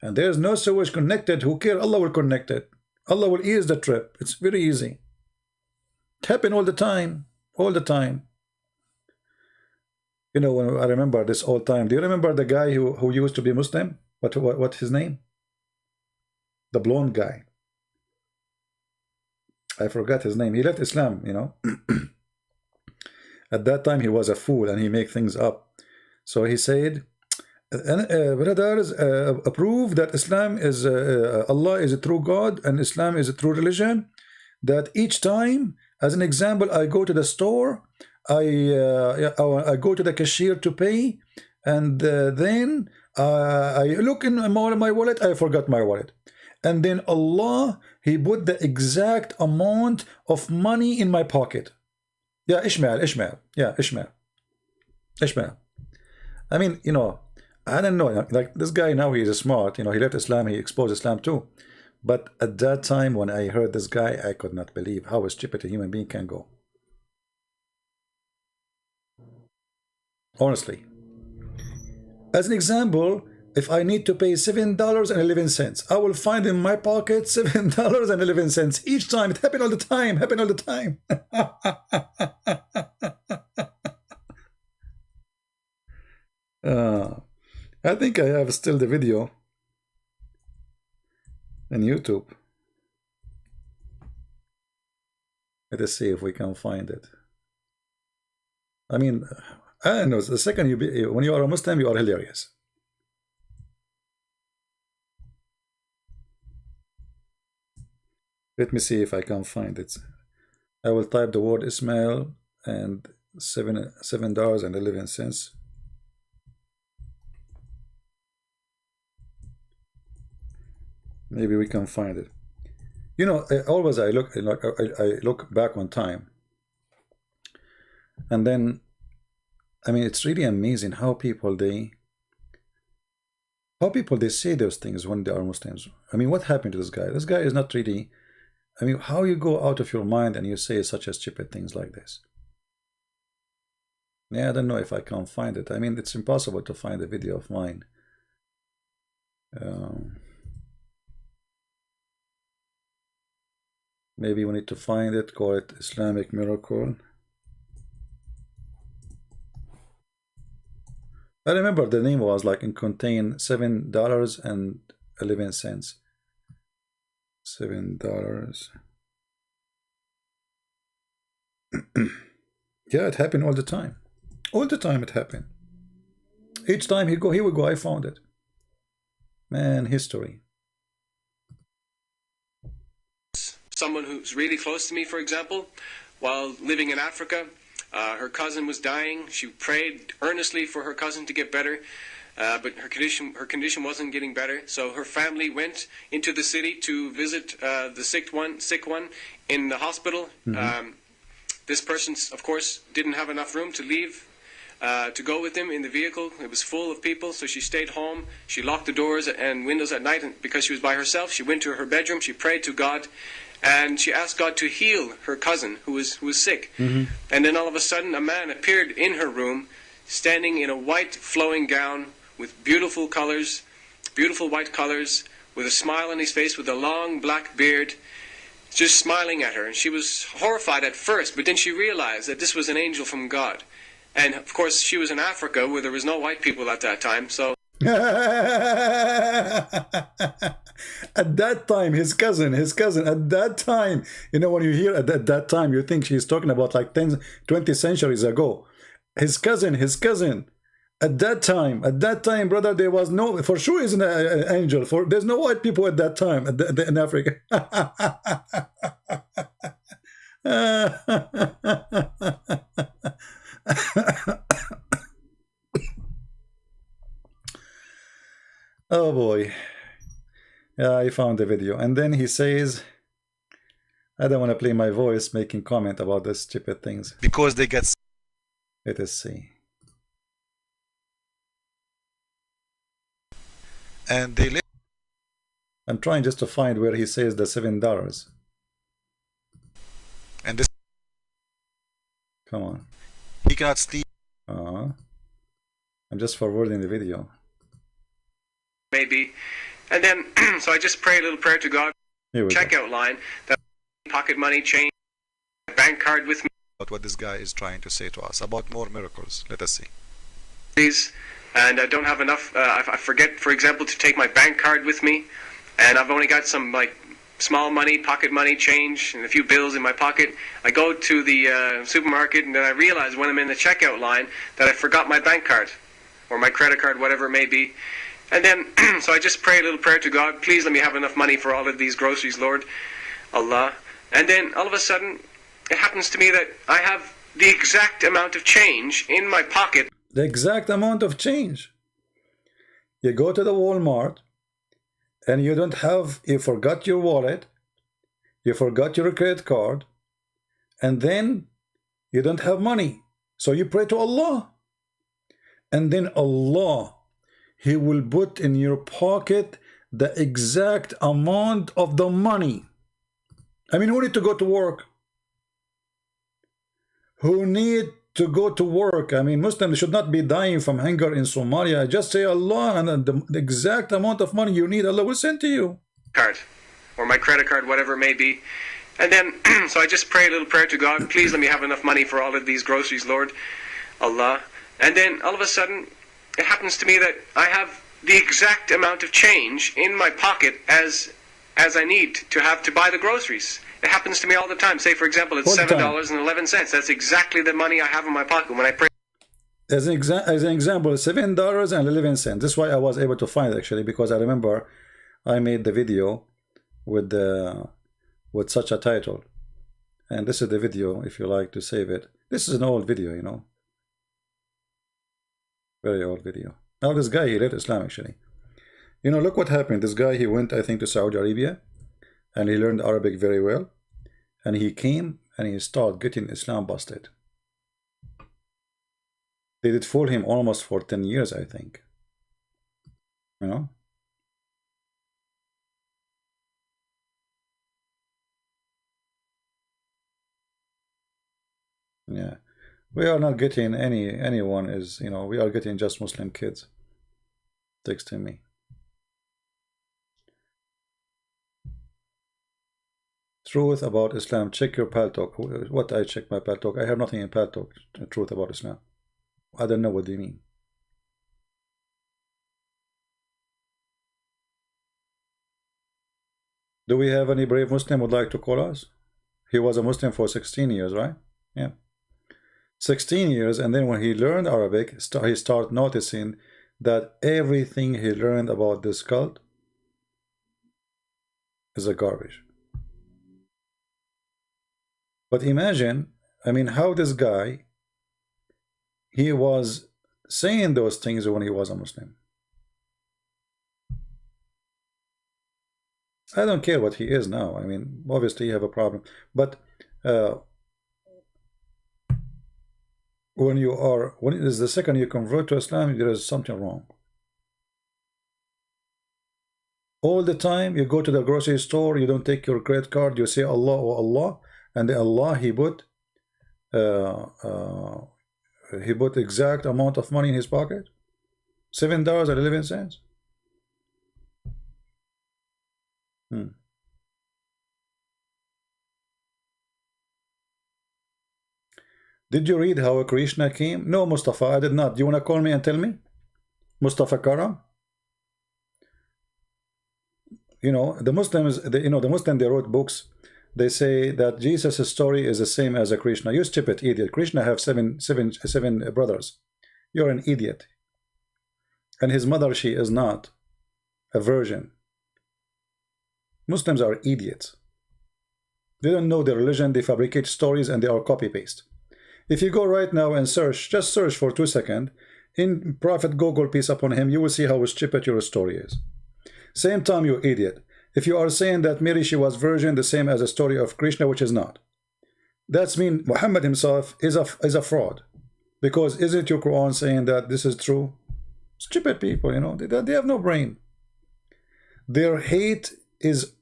And there's no sewage connected. Who care? Allah will connect it. Allah will ease the trip. It's very easy. It happens all the time. All the time. You know, when I remember this old time. Do you remember the guy who used to be Muslim? What his name? The blonde guy. I forgot his name. He left Islam, you know. At that time, he was a fool and he made things up. So he said, brothers, prove that Islam is, Allah is a true God and Islam is a true religion. That each time, as an example, I go to the store, I go to the cashier to pay, and then I look in my wallet, I forgot my wallet. And then Allah, He put the exact amount of money in my pocket. Yeah, Ishmael. Yeah, Ishmael. I mean, you know, I don't know. Like this guy now, he's smart. You know, he left Islam, he exposed Islam too. But at that time, when I heard this guy, I could not believe how stupid a human being can go. Honestly. As an example, if I need to pay $7.11, I will find in my pocket $7.11 each time. It happened all the time. I think I have still the video on YouTube. Let us see if we can find it. I mean, I don't know. The second when you are a Muslim, you are hilarious. Let me see if I can find it. I will type the word Ismail and $7.11. Maybe we can find it. You know, always I look back on time, and then, I mean, it's really amazing how people they say those things when they are Muslims. I mean, what happened to this guy? This guy is not really. I mean, how you go out of your mind and you say such a stupid things like this? Yeah, I don't know if I can find it. I mean, it's impossible to find a video of mine. Maybe we need to find it, call it Islamic Miracle. I remember the name was like it contained $7.11. $7. Yeah, it happened all the time. All the time it happened. Each time he would go, I found it. Man, history. Someone who's really close to me, for example, while living in Africa, her cousin was dying. She prayed earnestly for her cousin to get better, but her condition wasn't getting better. So her family went into the city to visit the sick one in the hospital. This person, of course, didn't have enough room to leave to go with him in the vehicle. It was full of people, so she stayed home. She locked the doors and windows at night, and because she was by herself, she went to her bedroom. She prayed to God. And she asked God to heal her cousin who was sick. And then all of a sudden a man appeared in her room, standing in a white flowing gown with beautiful colors, beautiful white colors, with a smile on his face, with a long black beard, just smiling at her. And she was horrified at first, but then she realized that this was an angel from God. And of course she was in Africa where there was no white people at that time, so at that time, his cousin, at that time, you know, when you hear at that time, you think she's talking about like 10, 20 centuries ago. His cousin, at that time, brother, there was no, for sure he's an angel, there's no white people at that time in Africa. Oh boy. Yeah, I found the video. And then he says, I don't want to play my voice making comment about these stupid things. Because they get... Let us see. And they live... I'm trying just to find where he says the $7. And this... Come on. He cannot sleep. I'm just forwarding the video. Maybe. And then, so I just pray a little prayer to God. Checkout line, that pocket money, change, bank card with me. About what this guy is trying to say to us about more miracles. Let us see. and I don't have enough. I forget, for example, to take my bank card with me, and I've only got some like small money, pocket money, change, and a few bills in my pocket. I go to the supermarket, and then I realize when I'm in the checkout line that I forgot my bank card or my credit card, whatever it may be. And then, so I just pray a little prayer to God, please let me have enough money for all of these groceries, Lord, Allah. And then all of a sudden, it happens to me that I have the exact amount of change in my pocket. The exact amount of change. You go to the Walmart, and you don't have, you forgot your wallet, you forgot your credit card, and then you don't have money. So you pray to Allah. And then Allah, He will put in your pocket the exact amount of the money. I mean, who need to go to work? Who need to go to work? I mean, Muslims should not be dying from hunger in Somalia. Just say Allah, and the exact amount of money you need, Allah will send to you. Card, or my credit card, whatever it may be. And then, so I just pray a little prayer to God, please let me have enough money for all of these groceries, Lord, Allah. And then all of a sudden, it happens to me that I have the exact amount of change in my pocket as I need to have to buy the groceries. It happens to me all the time. Say, for example, it's $7.11. That's exactly the money I have in my pocket when I pray. As an example, $7.11. This is why I was able to find it, actually, because I remember I made the video with such a title. And this is the video, if you like to save it. This is an old video, you know. Very old video. Now this guy, he left Islam, actually. You know, look what happened. This guy, he went, I think, to Saudi Arabia, and he learned Arabic very well. And he came and he started getting Islam busted. They did fool him almost for 10 years, I think. You know? Yeah. We are not getting anyone is, you know, we are getting just Muslim kids texting me. Truth about Islam. Check your Paltalk. What I check my Paltalk? I have nothing in Paltalk. Truth about Islam. I don't know what they mean. Do we have any brave Muslim would like to call us? He was a Muslim for 16 years, right? Yeah. 16 years, and then when he learned Arabic, he started noticing that everything he learned about this cult is a garbage. But imagine, I mean, how this guy, he was saying those things when he was a Muslim. I don't care what he is now. I mean, obviously you have a problem, but when it is the second you convert to Islam, there is something wrong. All the time you go to the grocery store, you don't take your credit card, you say Allah, oh Allah, and the Allah, he put exact amount of money in his pocket, $7.11. Did you read how Krishna came? No, Mustafa, I did not. Do you want to call me and tell me? Mustafa Karam? You know, the Muslims, the Muslims, they wrote books. They say that Jesus' story is the same as a Krishna. You stupid idiot. Krishna have seven brothers. You're an idiot. And his mother, she is not a virgin. Muslims are idiots. They don't know their religion. They fabricate stories and they are copy-paste. If you go right now and search, just search for 2 seconds, in Prophet Google, peace upon him, you will see how stupid your story is. Same time, you idiot. If you are saying that Mary, she was virgin, the same as a story of Krishna, which is not. That's mean Muhammad himself is a fraud. Because isn't your Quran saying that this is true? Stupid people, you know, they have no brain. Their hate is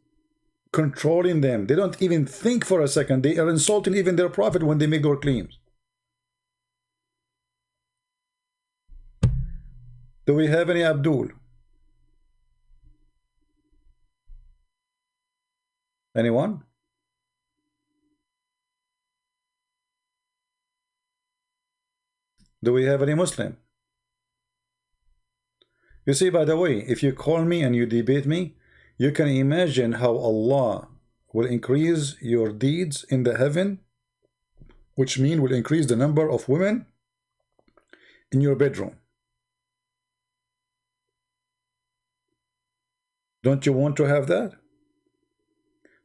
controlling them. They don't even think for a second. They are insulting even their prophet when they make their claims. Do we have any Abdul? Anyone? Do we have any Muslim? You see, by the way, if you call me and you debate me, you can imagine how Allah will increase your deeds in the heaven, which means will increase the number of women in your bedroom. Don't you want to have that?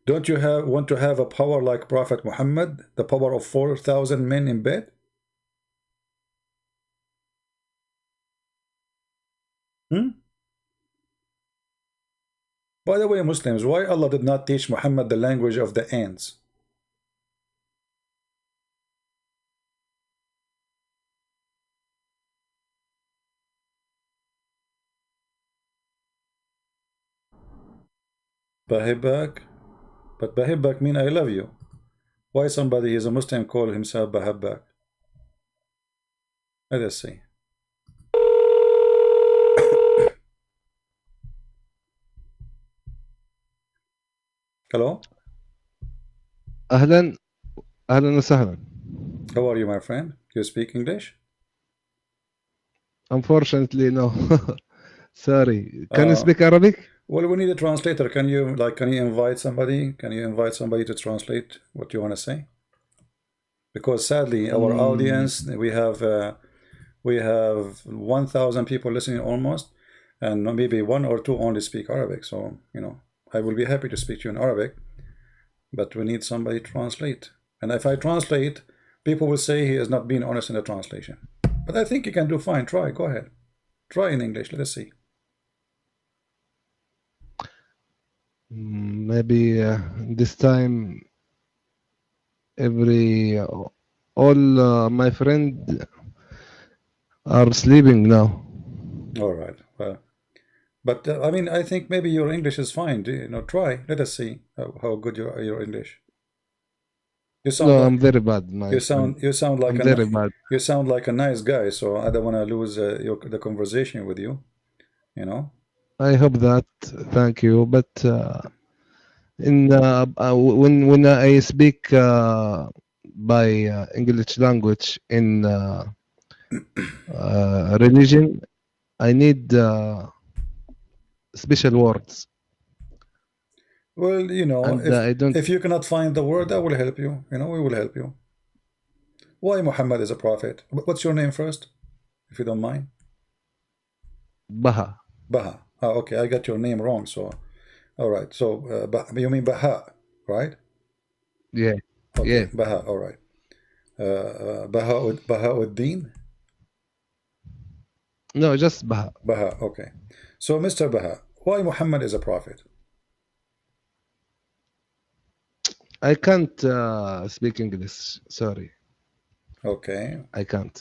Don't you want to have a power like Prophet Muhammad, the power of 4,000 men in bed? By the way, Muslims, why Allah did not teach Muhammad the language of the ants? Bahibak? But Bahibak mean I love you. Why somebody is a Muslim call himself Bahibak? Let us see. Hello? أهلا وسهلا. How are you, my friend? You speak English? Unfortunately, no. Sorry. Can you speak Arabic? Well, we need a translator. Can you invite somebody? Can you invite somebody to translate what you want to say? Because sadly, our audience, we have 1,000 people listening almost, and maybe 1 or 2 only speak Arabic. So, you know, I will be happy to speak to you in Arabic, but we need somebody to translate. And if I translate, people will say he is not being honest in the translation. But I think you can do fine. Try. Go ahead. Try in English. Let us see. Maybe this time all my friends are sleeping now. All right. Well, but I mean, I think maybe your English is fine. You know, try. Let us see how good your English. You sound. No, like, I'm very bad. you sound like very bad. You sound like a nice guy. So I don't want to lose the conversation with you. You know. I hope that. Thank you. But when I speak by English language in religion, I need special words. Well, you know, and if you cannot find the word, I will help you. You know, we will help you. Why Muhammad is a prophet? What's your name first, if you don't mind? Baha. Baha. Oh, okay, I got your name wrong. So, all right. So, you mean Baha, right? Yeah. Okay, Yeah. Baha. All right. Baha'uddin? No, just Baha. Baha. Okay. So, Mr. Baha, why Muhammad is a prophet? I can't speak English. Sorry. Okay. I can't.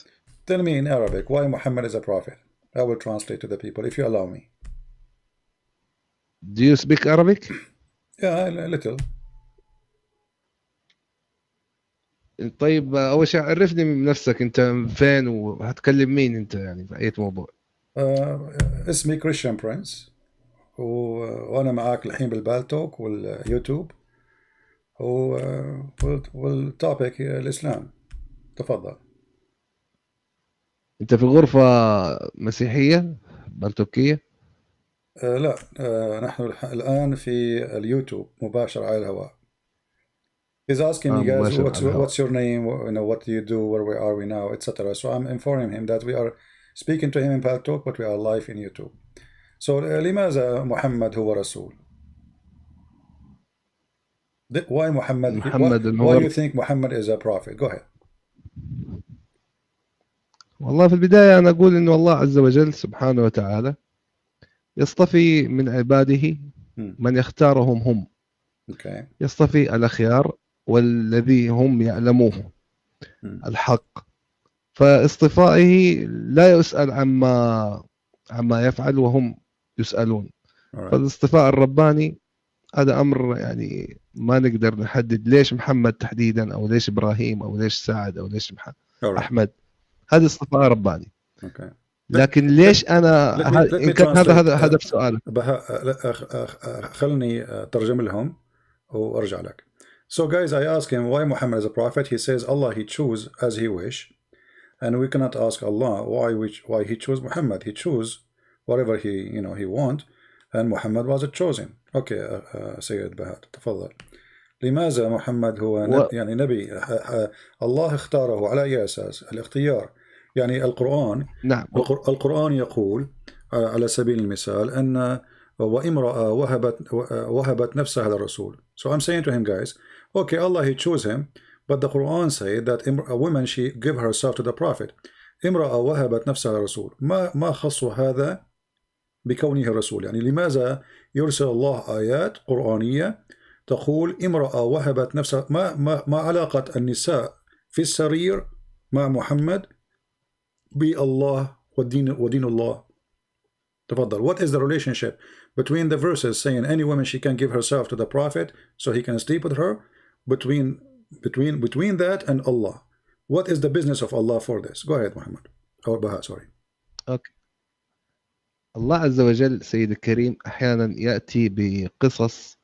Tell me in Arabic why Muhammad is a prophet. I will translate to the people if you allow me. Do you speak Arabic? Yeah, a little. طيب أول شيء عرفني من نفسك أنت فين وهتكلم مين أنت يعني في أي موضوع؟ اسمي كريستيان برنس وأنا معاك الحين بالبالتوك واليوتيوب والتوبيك الإسلام. تفضل. أنت في غرفة مسيحية بلتوكية؟ لا نحن الآن في اليوتيوب مباشر على الهواء. He's asking me, guys, what's your name, you know, what do you do, where are we now, etc. So I'm informing him that we are speaking to him in Paltalk, but we are live in YouTube. So لماذا محمد هو رسول? Why Muhammad? Why you think Muhammad is a prophet? Go ahead. والله في البداية أنا أقول إنه الله عز وجل سبحانه وتعالى يصطفي من عباده من يختارهم هم. Okay. يصطفي الأخيار والذي هم يعلموه الحق. فاصطفائه لا يسأل عما يفعل وهم يسألون. فالاصطفاء الرباني هذا أمر يعني ما نقدر نحدد ليش محمد تحديدا أو ليش إبراهيم أو ليش سعد أو ليش أحمد. هذا اصطفاء رباني. Okay. لكن ليش أنا إن كان هذا هدف سؤالك. خلني ترجم لهم وأرجع لك. So guys, I ask him why Muhammad is a prophet. He says Allah he choose as he wish, and we cannot ask Allah why he chose Muhammad. He chose whatever he want, and Muhammad was chosen. Okay, سيد بهاء تفضل. لماذا محمد هو يعني نبي الله اختاره على أي أساس؟ الاختيار يعني القرآن. نعم. القرآن يقول على سبيل المثال أن وامرأة وهبت نفسها للرسول. So I'm saying to him, guys, okay, Allah he chose him, but the Quran said that a woman she give herself to the prophet. امرأة وهبت نفسها للرسول. ما خص هذا بكونه رسول؟ يعني لماذا يرسل الله آيات قرآنية تقول امرأة وهبت نفسها؟ ما علاقة النساء في السرير مع محمد بالله ودين الله؟ تفضل. What is the relationship between the verses saying any woman she can give herself to the prophet so he can sleep with her, between that and Allah? What is the business of Allah for this? Go ahead, Muhammad. Or Baha, sorry. Okay. الله عز وجل سيد الكريم أحيانا يأتي بقصص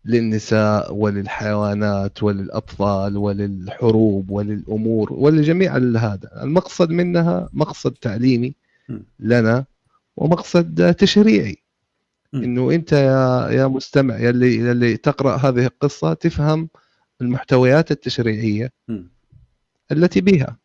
للنساء وللحيوانات وللأطفال وللحروب وللأمور ولجميع هذا. المقصد منها مقصد تعليمي لنا ومقصد تشريعي. إنه أنت يا مستمع يلي تقرأ هذه القصة تفهم المحتويات التشريعية التي بها.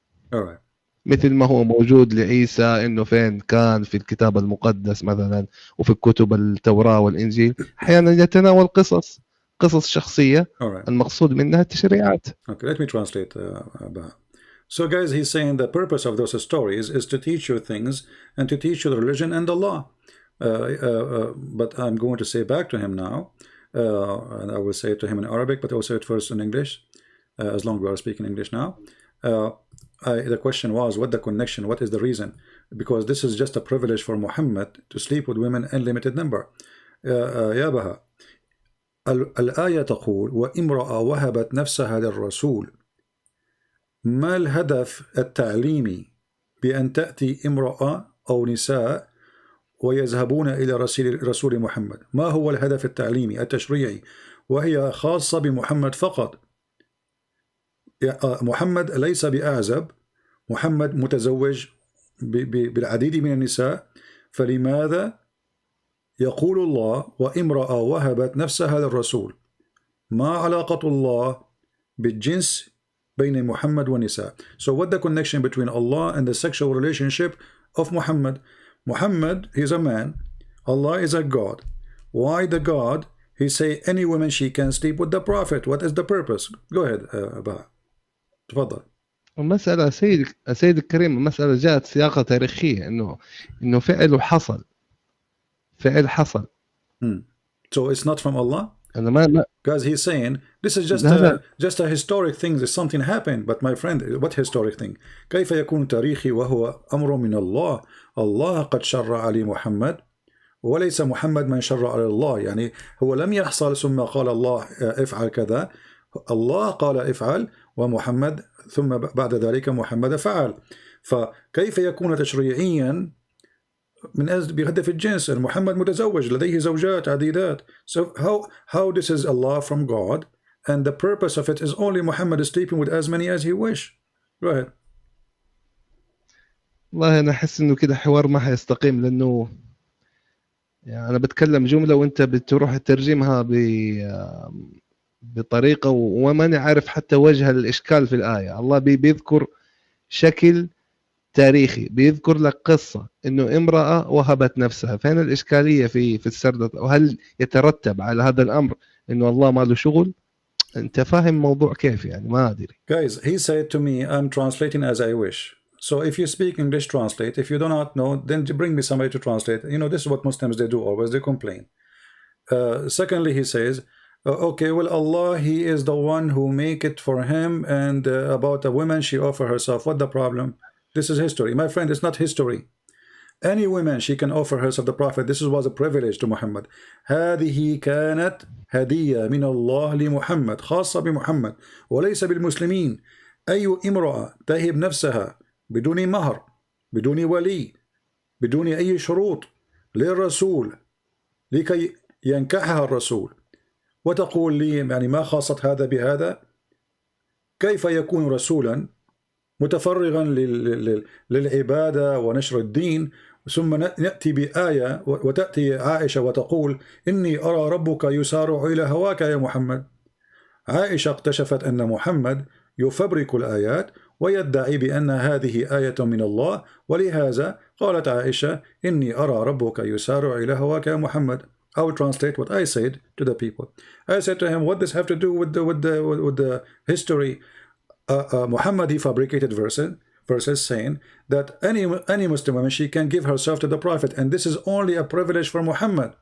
مثل ما هو موجود لعيسى إنه فين كان في الكتاب المقدس مثلا وفي كتب التوراة والإنجيل، أحيانا يتناول قصص شخصية المقصود منها التشريعات. Okay, let me translate. So guys, he's saying the purpose of those stories is to teach you things and to teach you the religion and the law. But I'm going to say back to him now, and I will say it to him in Arabic, but I will say it first in English, as long as we are speaking English now. The question was, what the connection, what is the reason? Because this is just a privilege for Muhammad to sleep with women in limited number. يا بها الآية تقول وامرأة وهبت نفسها للرسول. ما الهدف التعليمي بأن تأتي امرأة أو نساء ويذهبون إلى رسول محمد؟ ما هو الهدف التعليمي التشريعي؟ وهي خاصة بمحمد فقط. محمد ليس بأعزب، محمد متزوج بالعديد من النساء، فلماذا يقول الله وامرأة وهبت نفسها للرسول؟ ما علاقة الله بالجنس بين محمد والنساء؟ So what the connection between Allah and the sexual relationship of Muhammad? Muhammad, he's a man, Allah is a God. Why the God? He say any woman she can sleep with the prophet. What is the purpose? Go ahead, Baha. تفضل. المسألة سيد الكريم، المسألة جاءت سياقة تاريخية إنه فعل حصل. So it's not from Allah? أنا Because he's saying this is just a historic thing. There's something happened. But my friend, what historic thing? كيف يكون تاريخي وهو أمر من الله؟ الله قد شرع علي محمد وليس محمد من شرع على الله. يعني هو لم يحصل ثم قال الله افعل كذا، الله قال افعل ومحمد ثم بعد ذلك محمد فعل. فكيف يكون تشريعيا من أجل بهدف الجنس؟ محمد متزوج لديه زوجات عديدات. So how this is Allah from God and the purpose of it is only Muhammad is sleeping with as many as he wish. Go ahead. والله أنا أحس إنه كده حوار ما حيستقيم، لأنه يعني أنا بتكلم جملة وأنت بتروح تترجمها بطريقة وما عارف حتى وجه الإشكال في الآية. الله بيذكر شكل تاريخي، بيذكر لك قصة إنه امرأة وهبت نفسها. فين الإشكالية في السردة؟ وهل يترتب على هذا الأمر إنه الله ما له شغل؟ أنت فاهم موضوع كيف؟ يعني ما أدري. Guys, he said to me, I'm translating as I wish. So if you speak English, translate. If you do not know, then bring me somebody to translate. You know, this is what Muslims they do always. They complain. Secondly, he says, okay, well, Allah, he is the one who make it for him, and about a woman, she offer herself. What the problem? This is history. My friend, it's not history. Any woman, she can offer herself the Prophet. This was a privilege to Muhammad. هذه كانت هدية من الله لمحمد خاصة بمحمد وليس بالمسلمين. أي امرأة تهب نفسها بدون مهر، بدون ولي، بدون أي شروط للرسول لكي ينكحها الرسول، وتقول لي يعني ما خاصة هذا بهذا؟ كيف يكون رسولا متفرغا للعبادة ونشر الدين ثم نأتي بآية وتأتي عائشة وتقول إني أرى ربك يسارع إلى هواك يا محمد. عائشة اكتشفت أن محمد يفبرك الآيات ويدعي بأن هذه آية من الله، ولهذا قالت عائشة إني أرى ربك يسارع إلى هواك يا محمد. I will translate what I said to the people. I said to him, what does this have to do with the history? Muhammad, he fabricated verses saying that any Muslim woman, she can give herself to the Prophet, and this is only a privilege for Muhammad.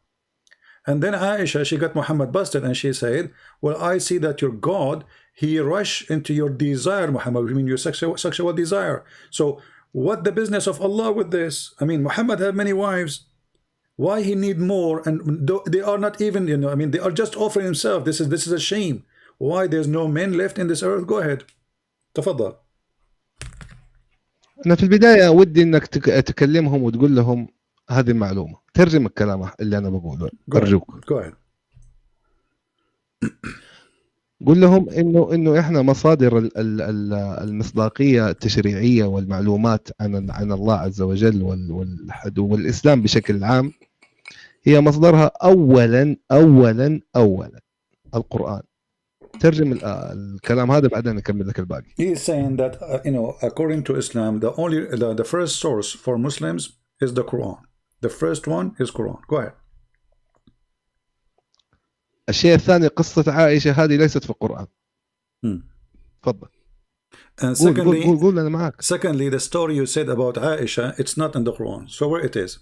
And then Aisha, she got Muhammad busted, and she said, well, I see that your God, he rushed into your desire, Muhammad, I mean your sexual desire. So what the business of Allah with this? I mean, Muhammad had many wives. Why he need more? And they are not even, you know, I mean, they are just offering himself. This is a shame. Why there's no men left in this earth? Go ahead. تفضل. أنا في البداية ودي إنك تكلمهم وتقول لهم هذه المعلومة، ترجم الكلام اللي أنا بقوله أرجوك. Go ahead. قول لهم إنه إحنا مصادر المصداقية التشريعية والمعلومات عن الله عز وجل والإسلام بشكل عام هي مصدرها أولا القرآن. ترجم الكلام هذا بعدين نكمل لك الباقي. He is saying that according to Islam, the first source for Muslims is the Quran. The first one is Quran. Go ahead. الشيء الثاني قصة عائشة هذه ليست في القرآن. تفضل. And secondly, قول أنا معك. Secondly, the story you said about Aisha, it's not in the Quran. So where it is?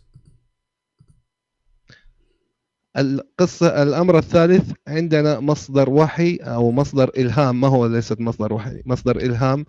الأمر الثالث عندنا مصدر وحي أو مصدر إلهام، ما هو ليست مصدر وحي، مصدر إلهام